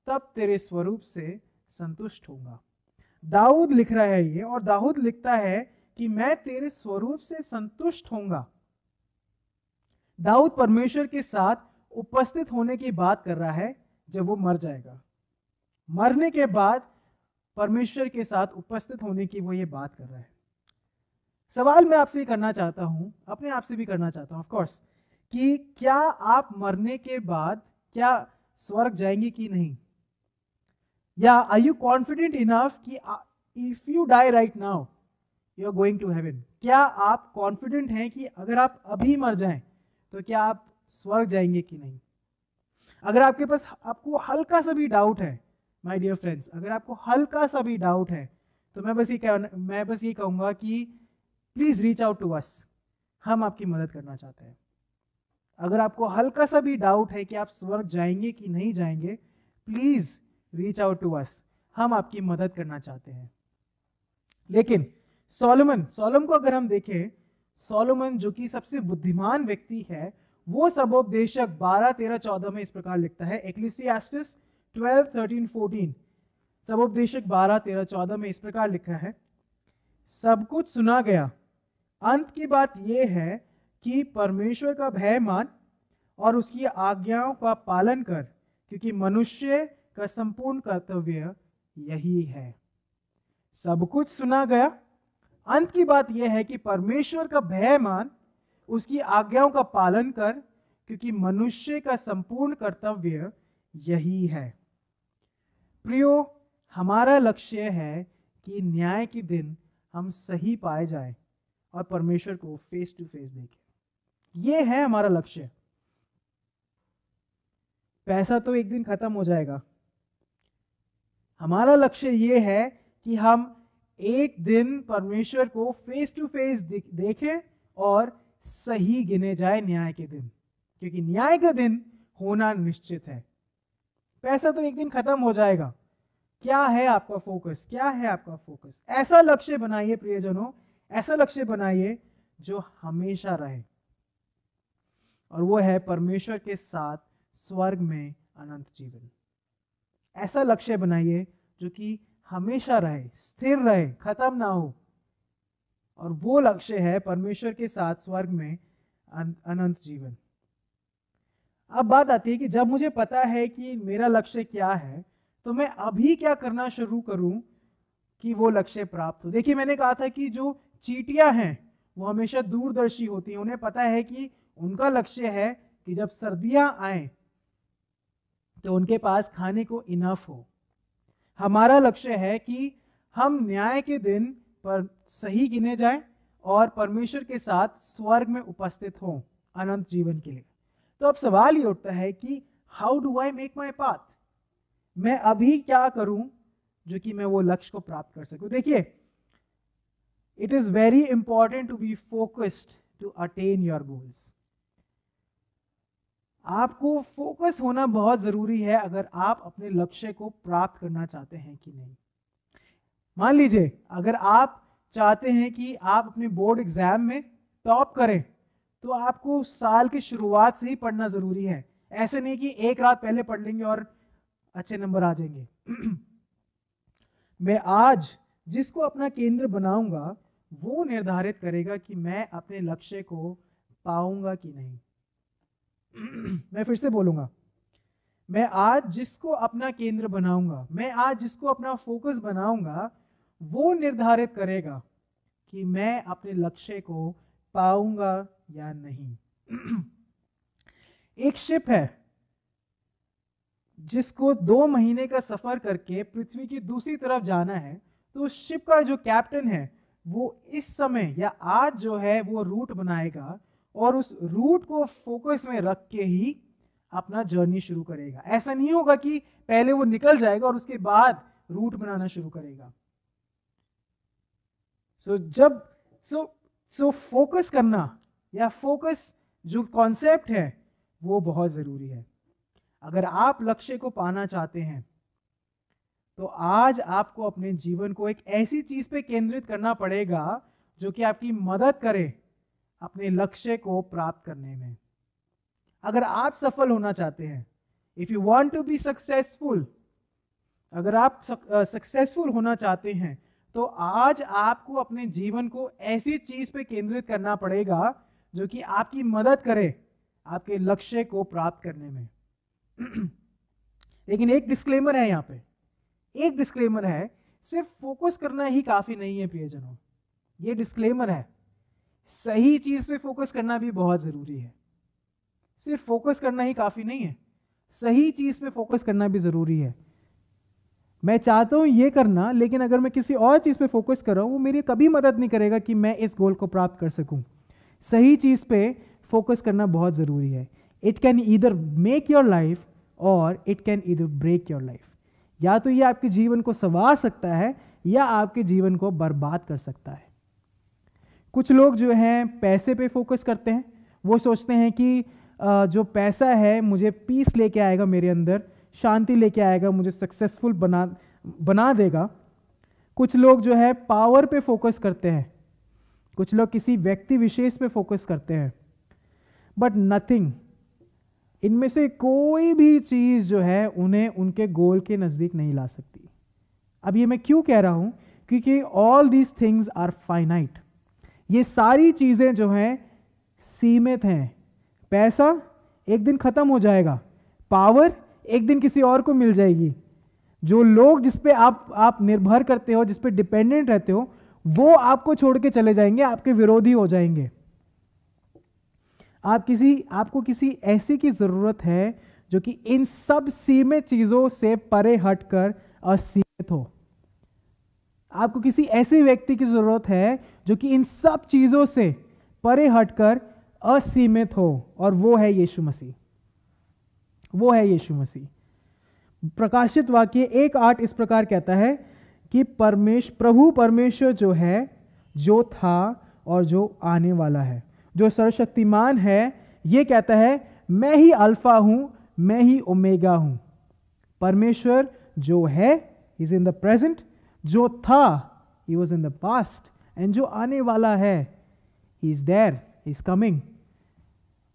तब तेरे स्वरूप से संतुष्ट होऊंगा। दाऊद लिख रहा है ये, और दाऊद लिखता है कि मैं तेरे स्वरूप से संतुष्ट होऊंगा। दाऊद परमेश्वर के साथ उपस्थित होने की बात कर रहा है जब वो मर जाएगा। मरने के बाद परमेश्वर के साथ उपस्थित होने की वो ये बात कर रहा है। सवाल मैं आपसे करना चाहता हूं, अपने आप से भी करना चाहता हूं ऑफ कोर्स, कि क्या आप मरने के बाद क्या स्वर्ग जाएंगे कि नहीं? या आर यू कॉन्फिडेंट इनफ कि if you die right now you are going to heaven? क्या आप कॉन्फिडेंट हैं कि अगर आप अभी मर जाएं तो क्या आप स्वर्ग जाएंगे कि नहीं? अगर आपके पास आपको हल्का सा भी डाउट है, माय डियर फ्रेंड्स, अगर आपको हल्का सा भी डाउट है तो मैं बस ये कहूंगा कि please reach out to us. हम आपकी मदद करना चाहते हैं। अगर आपको हल्का सा भी डाउट है कि आप स्वर्ग जाएंगे कि नहीं जाएंगे, please reach out to us. हम आपकी मदद करना चाहते हैं। लेकिन सोलोमन को अगर हम देखें, सोलोमन जो कि सबसे बुद्धिमान व्यक्ति है, वो सबोपदेशक 12, 13, 14 में इस प्रकार लिखता है। एक्लीसियास्टिस 12, 13, 14 सबोपदेशक 12, 13, 14 में इस प्रकार लिखा है, सब कुछ सुना गया। अंत की बात यह है कि परमेश्वर का भय मान और उसकी आज्ञाओं का पालन कर, क्योंकि मनुष्य का संपूर्ण कर्तव्य यही है। सब कुछ सुना गया। अंत की बात यह है कि परमेश्वर का भय मान, उसकी आज्ञाओं का पालन कर, क्योंकि मनुष्य का संपूर्ण कर्तव्य यही है। प्रियो, हमारा लक्ष्य है कि न्याय के दिन हम सही पाए जाएं और परमेश्वर को फेस टू फेस देखें। यह है हमारा लक्ष्य। पैसा तो एक दिन खत्म हो जाएगा। हमारा लक्ष्य यह है कि हम एक दिन परमेश्वर को फेस टू फेस देखें और सही गिने जाए न्याय के दिन, क्योंकि न्याय का दिन होना निश्चित है। पैसा तो एक दिन खत्म हो जाएगा। क्या है आपका फोकस? क्या है आपका फोकस? ऐसा लक्ष्य बनाइए प्रियजनों, ऐसा लक्ष्य बनाइए जो हमेशा रहे, और वो है परमेश्वर के साथ स्वर्ग में अनंत जीवन। ऐसा लक्ष्य बनाइए जो कि हमेशा रहे, स्थिर रहे, खत्म ना हो, और वो लक्ष्य है परमेश्वर के साथ स्वर्ग में अनंत जीवन। अब बात आती है कि जब मुझे पता है कि मेरा लक्ष्य क्या है, तो मैं अभी क्या करना शुरू करूं कि वो लक्ष्य प्राप्त हो। देखिए, मैंने कहा था कि जो चींटियां हैं वो हमेशा दूरदर्शी होती हैं। उन्हें पता है कि उनका लक्ष्य है कि जब सर्दियां आए तो उनके पास खाने को इनफ हो। हमारा लक्ष्य है कि हम न्याय के दिन पर सही गिने जाएं और परमेश्वर के साथ स्वर्ग में उपस्थित हों अनंत जीवन के लिए। तो अब सवाल ये उठता है कि how do I make my path? मैं अभी क्या करूं जो कि मैं वो लक्ष्य को प्राप्त कर सकूं? देखिए, it is very important to be focused to attain your goals. आपको फोकस होना बहुत जरूरी है अगर आप अपने लक्ष्य को प्राप्त करना चाहते हैं कि नहीं। मान लीजिए, अगर आप चाहते हैं कि आप अपने बोर्ड एग्जाम में टॉप करें, तो आपको साल की शुरुआत से ही पढ़ना जरूरी है। ऐसे नहीं कि एक रात पहले पढ़ लेंगे और अच्छे नंबर आ जाएंगे। मैं आज जिसको अपना केंद्र बनाऊंगा वो निर्धारित करेगा कि मैं अपने लक्ष्य को पाऊंगा कि नहीं। मैं फिर से बोलूंगा, मैं आज जिसको अपना केंद्र बनाऊंगा, मैं आज जिसको अपना फोकस बनाऊंगा, वो निर्धारित करेगा कि मैं अपने लक्ष्य को पाऊंगा या नहीं। एक शिप है जिसको 2 महीने का सफर करके पृथ्वी की दूसरी तरफ जाना है, तो उस शिप का जो कैप्टन है वो इस समय या आज जो है वो रूट बनाएगा और उस रूट को फोकस में रख के ही अपना जर्नी शुरू करेगा। ऐसा नहीं होगा कि पहले वो निकल जाएगा और उसके बाद रूट बनाना शुरू करेगा। सो फोकस करना या फोकस जो कॉन्सेप्ट है वो बहुत जरूरी है। अगर आप लक्ष्य को पाना चाहते हैं तो आज आपको अपने जीवन को एक ऐसी चीज पे केंद्रित करना पड़ेगा जो कि आपकी मदद करे अपने लक्ष्य को प्राप्त करने में। अगर आप सफल होना चाहते हैं, if you want to be successful, अगर आप सक्सेसफुल होना चाहते हैं तो आज आपको अपने जीवन को ऐसी चीज पे केंद्रित करना पड़ेगा जो कि आपकी मदद करे आपके लक्ष्य को प्राप्त करने में। लेकिन एक डिस्क्लेमर है यहाँ पे, एक डिस्क्लेमर है, सिर्फ फोकस करना ही काफी नहीं है प्रियजनों। ये डिस्क्लेमर है, सही चीज पे फोकस करना भी बहुत जरूरी है। सिर्फ फोकस करना ही काफी नहीं है, सही चीज पे फोकस करना भी जरूरी है। मैं चाहता हूं ये करना, लेकिन अगर मैं किसी और चीज पे फोकस कर रहा हूं वो मेरी कभी मदद नहीं करेगा कि मैं इस गोल को प्राप्त कर सकूं। सही चीज पे फोकस करना बहुत जरूरी है। It can either make your life और it can either break your life. या तो ये आपके जीवन को संवार सकता है या आपके जीवन को बर्बाद कर सकता है। कुछ लोग जो हैं पैसे पे फोकस करते हैं, वो सोचते हैं कि जो पैसा है मुझे पीस लेके आएगा, मेरे अंदर शांति लेके आएगा, मुझे सक्सेसफुल बना देगा। कुछ लोग जो है पावर पे फोकस करते हैं, कुछ लोग किसी व्यक्ति विशेष पे फोकस करते हैं, बट नथिंग, इनमें से कोई भी चीज जो है उन्हें उनके गोल के नजदीक नहीं ला सकती। अब ये मैं क्यों कह रहा हूं? क्योंकि all these things are finite. ये सारी चीजें जो हैं सीमित हैं। पैसा एक दिन खत्म हो जाएगा, पावर एक दिन किसी और को मिल जाएगी। जो लोग जिस पे आप निर्भर करते हो, जिस पे डिपेंडेंट रहते हो, वो आपको छोड़ के चले जाएंगे, आपके विरोधी हो जाएंगे। आपको किसी ऐसी की जरूरत है जो कि इन सब सीमित चीजों से परे हटकर असीमित हो। आपको किसी ऐसे व्यक्ति की जरूरत है जो कि इन सब चीजों से परे हटकर असीमित हो, और वो है यीशु मसीह। वो है यीशु मसीह। प्रकाशित वाक्य 1:8 इस प्रकार कहता है कि प्रभु परमेश्वर जो है, जो था और जो आने वाला है, जो सर्वशक्तिमान है, ये कहता है मैं ही अल्फा हूं, मैं ही ओमेगा हूं। परमेश्वर जो है, इज इन द प्रेजेंट, जो था, he was in the past, and जो आने वाला है, he is there, he is coming.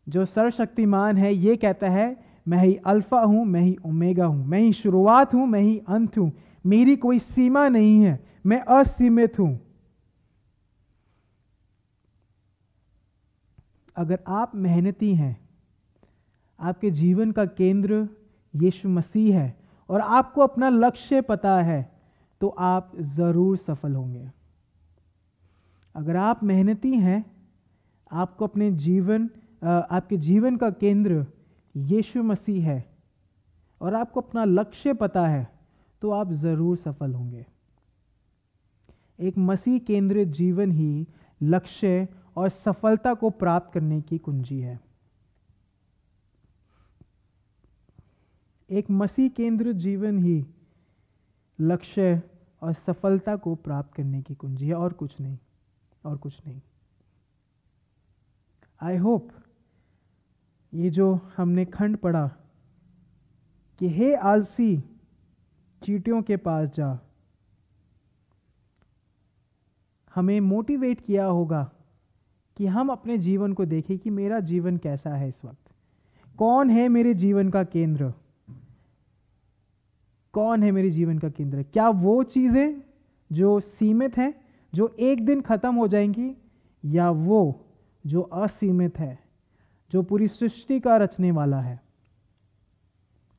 जो सर्वशक्तिमान है ये कहता है मैं ही अल्फा हूं, मैं ही ओमेगा हूं, मैं ही शुरुआत हूं, मैं ही अंत हूं, मेरी कोई सीमा नहीं है, मैं असीमित हूं। अगर आप मेहनती हैं, आपके जीवन का केंद्र यीशु मसीह है और आपको अपना लक्ष्य पता है, तो आप जरूर सफल होंगे। अगर आप मेहनती हैं, आपको आपके जीवन का केंद्र यीशु मसीह है और आपको अपना लक्ष्य पता है, तो आप जरूर सफल होंगे। एक मसीह केंद्रित जीवन ही लक्ष्य और सफलता को प्राप्त करने की कुंजी है। एक मसीह केंद्रित जीवन ही लक्ष्य और सफलता को प्राप्त करने की कुंजी है, और कुछ नहीं, और कुछ नहीं। आई होप ये जो हमने खंड पढ़ा कि हे आलसी, चींटियों के पास जा, हमें मोटिवेट किया होगा कि हम अपने जीवन को देखें कि मेरा जीवन कैसा है इस वक्त, कौन है मेरे जीवन का केंद्र, कौन है मेरे जीवन का केंद्र। क्या वो चीजें जो सीमित हैं, जो एक दिन खत्म हो जाएंगी, या वो जो असीमित है, जो पूरी सृष्टि का रचने वाला है।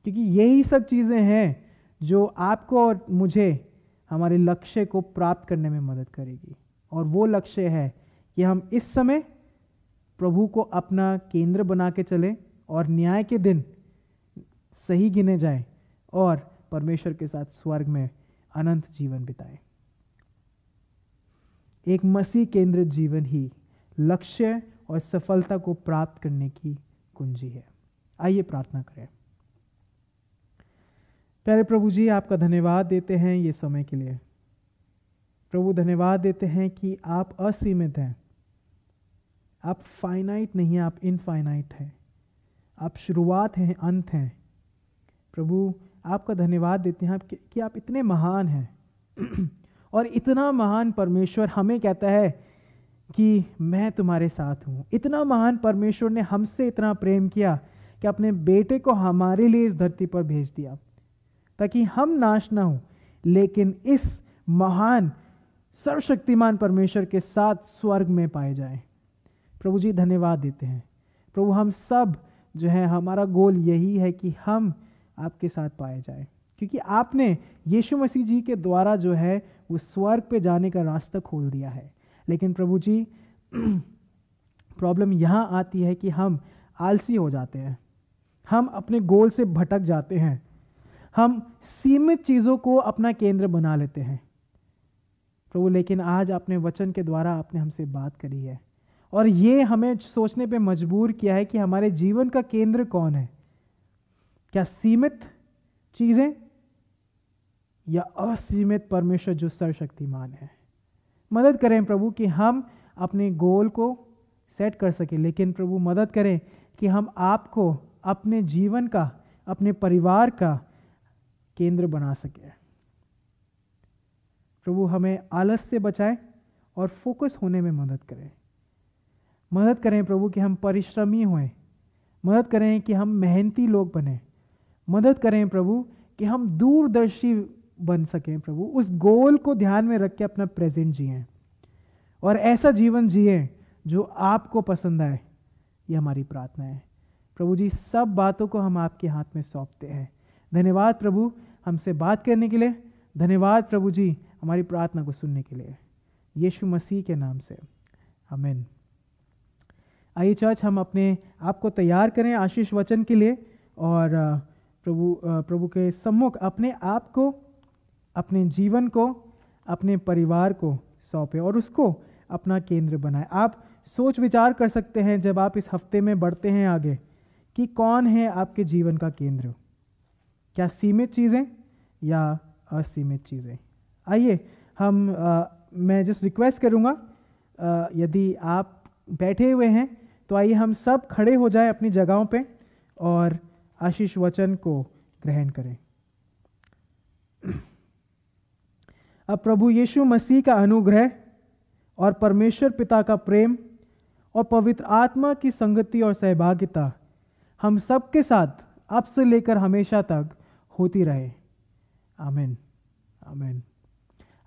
क्योंकि यही सब चीजें हैं जो आपको और मुझे हमारे लक्ष्य को प्राप्त करने में मदद करेगी। और वो लक्ष्य है कि हम इस समय प्रभु को अपना केंद्र बना के चलें और न्याय के दिन सही गिने जाएं और परमेश्वर के साथ स्वर्ग में अनंत जीवन बिताएं। एक मसीह केंद्रित जीवन ही लक्ष्य और सफलता को प्राप्त करने की कुंजी है। आइए प्रार्थना करें। प्यारे प्रभु जी, आपका धन्यवाद देते हैं ये समय के लिए। प्रभु, धन्यवाद देते हैं कि आप असीमित हैं, आप फाइनाइट नहीं हैं, आप इनफाइनाइट हैं, आप शुरुआत हैं, अंत हैं। प्रभु, आपका धन्यवाद देते हैं कि आप इतने महान हैं और इतना महान परमेश्वर हमें कहता है कि मैं तुम्हारे साथ हूँ। इतना महान परमेश्वर ने हमसे इतना प्रेम किया कि अपने बेटे को हमारे लिए इस धरती पर भेज दिया, ताकि हम नाश ना हो, लेकिन इस महान सर्वशक्तिमान परमेश्वर के साथ स्वर्ग में पाए जाएं। प्रभु जी धन्यवाद देते हैं। प्रभु हम सब जो है, हमारा गोल यही है कि हम आपके साथ पाए जाएं, क्योंकि आपने यीशु मसीह जी के द्वारा जो है वो स्वर्ग पे जाने का रास्ता खोल दिया है। लेकिन प्रभु जी प्रॉब्लम यहाँ आती है कि हम आलसी हो जाते हैं, हम अपने गोल से भटक जाते हैं, हम सीमित चीज़ों को अपना केंद्र बना लेते हैं प्रभु। लेकिन आज अपने वचन के द्वारा आपने हमसे बात करी है और ये हमें सोचने पे मजबूर किया है कि हमारे जीवन का केंद्र कौन है। क्या सीमित चीज़ें या असीमित परमेश्वर जो सर्वशक्तिमान है? मदद करें प्रभु कि हम अपने गोल को सेट कर सकें, लेकिन प्रभु मदद करें कि हम आपको अपने जीवन का, अपने परिवार का केंद्र बना सकें। प्रभु हमें आलस से बचाएं और फोकस होने में मदद करें। मदद करें प्रभु कि हम परिश्रमी होएं, मदद करें कि हम मेहनती लोग बने, मदद करें प्रभु कि हम दूरदर्शी बन सकें प्रभु, उस गोल को ध्यान में रख के अपना प्रेजेंट जिएं और ऐसा जीवन जिएं जो आपको पसंद आए। ये हमारी प्रार्थना है प्रभु जी। सब बातों को हम आपके हाथ में सौंपते हैं। धन्यवाद प्रभु हमसे बात करने के लिए, धन्यवाद प्रभु जी हमारी प्रार्थना को सुनने के लिए, यीशु मसीह के नाम से आमीन। आइए चर्च, हम अपने आप को तैयार करें आशीष वचन के लिए और प्रभु के सम्मुख अपने आप को, अपने जीवन को, अपने परिवार को सौंपें और उसको अपना केंद्र बनाएं। आप सोच विचार कर सकते हैं जब आप इस हफ्ते में बढ़ते हैं आगे कि कौन है आपके जीवन का केंद्र, क्या सीमित चीज़ें या असीमित चीज़ें। आइए हम मैं जस्ट रिक्वेस्ट करूँगा, यदि आप बैठे हुए हैं तो आइए हम सब खड़े हो जाएं अपनी जगहों पे और आशीष वचन को ग्रहण करें। अब प्रभु यीशु मसीह का अनुग्रह और परमेश्वर पिता का प्रेम और पवित्र आत्मा की संगति और सहभागिता हम सब के साथ अब से लेकर हमेशा तक होती रहे। आमीन आमीन।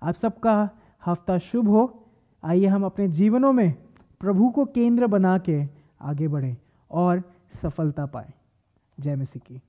आप सबका हफ्ता शुभ हो। आइए हम अपने जीवनों में प्रभु को केंद्र बना के आगे बढ़ें और सफलता पाएं। जय मसीह की।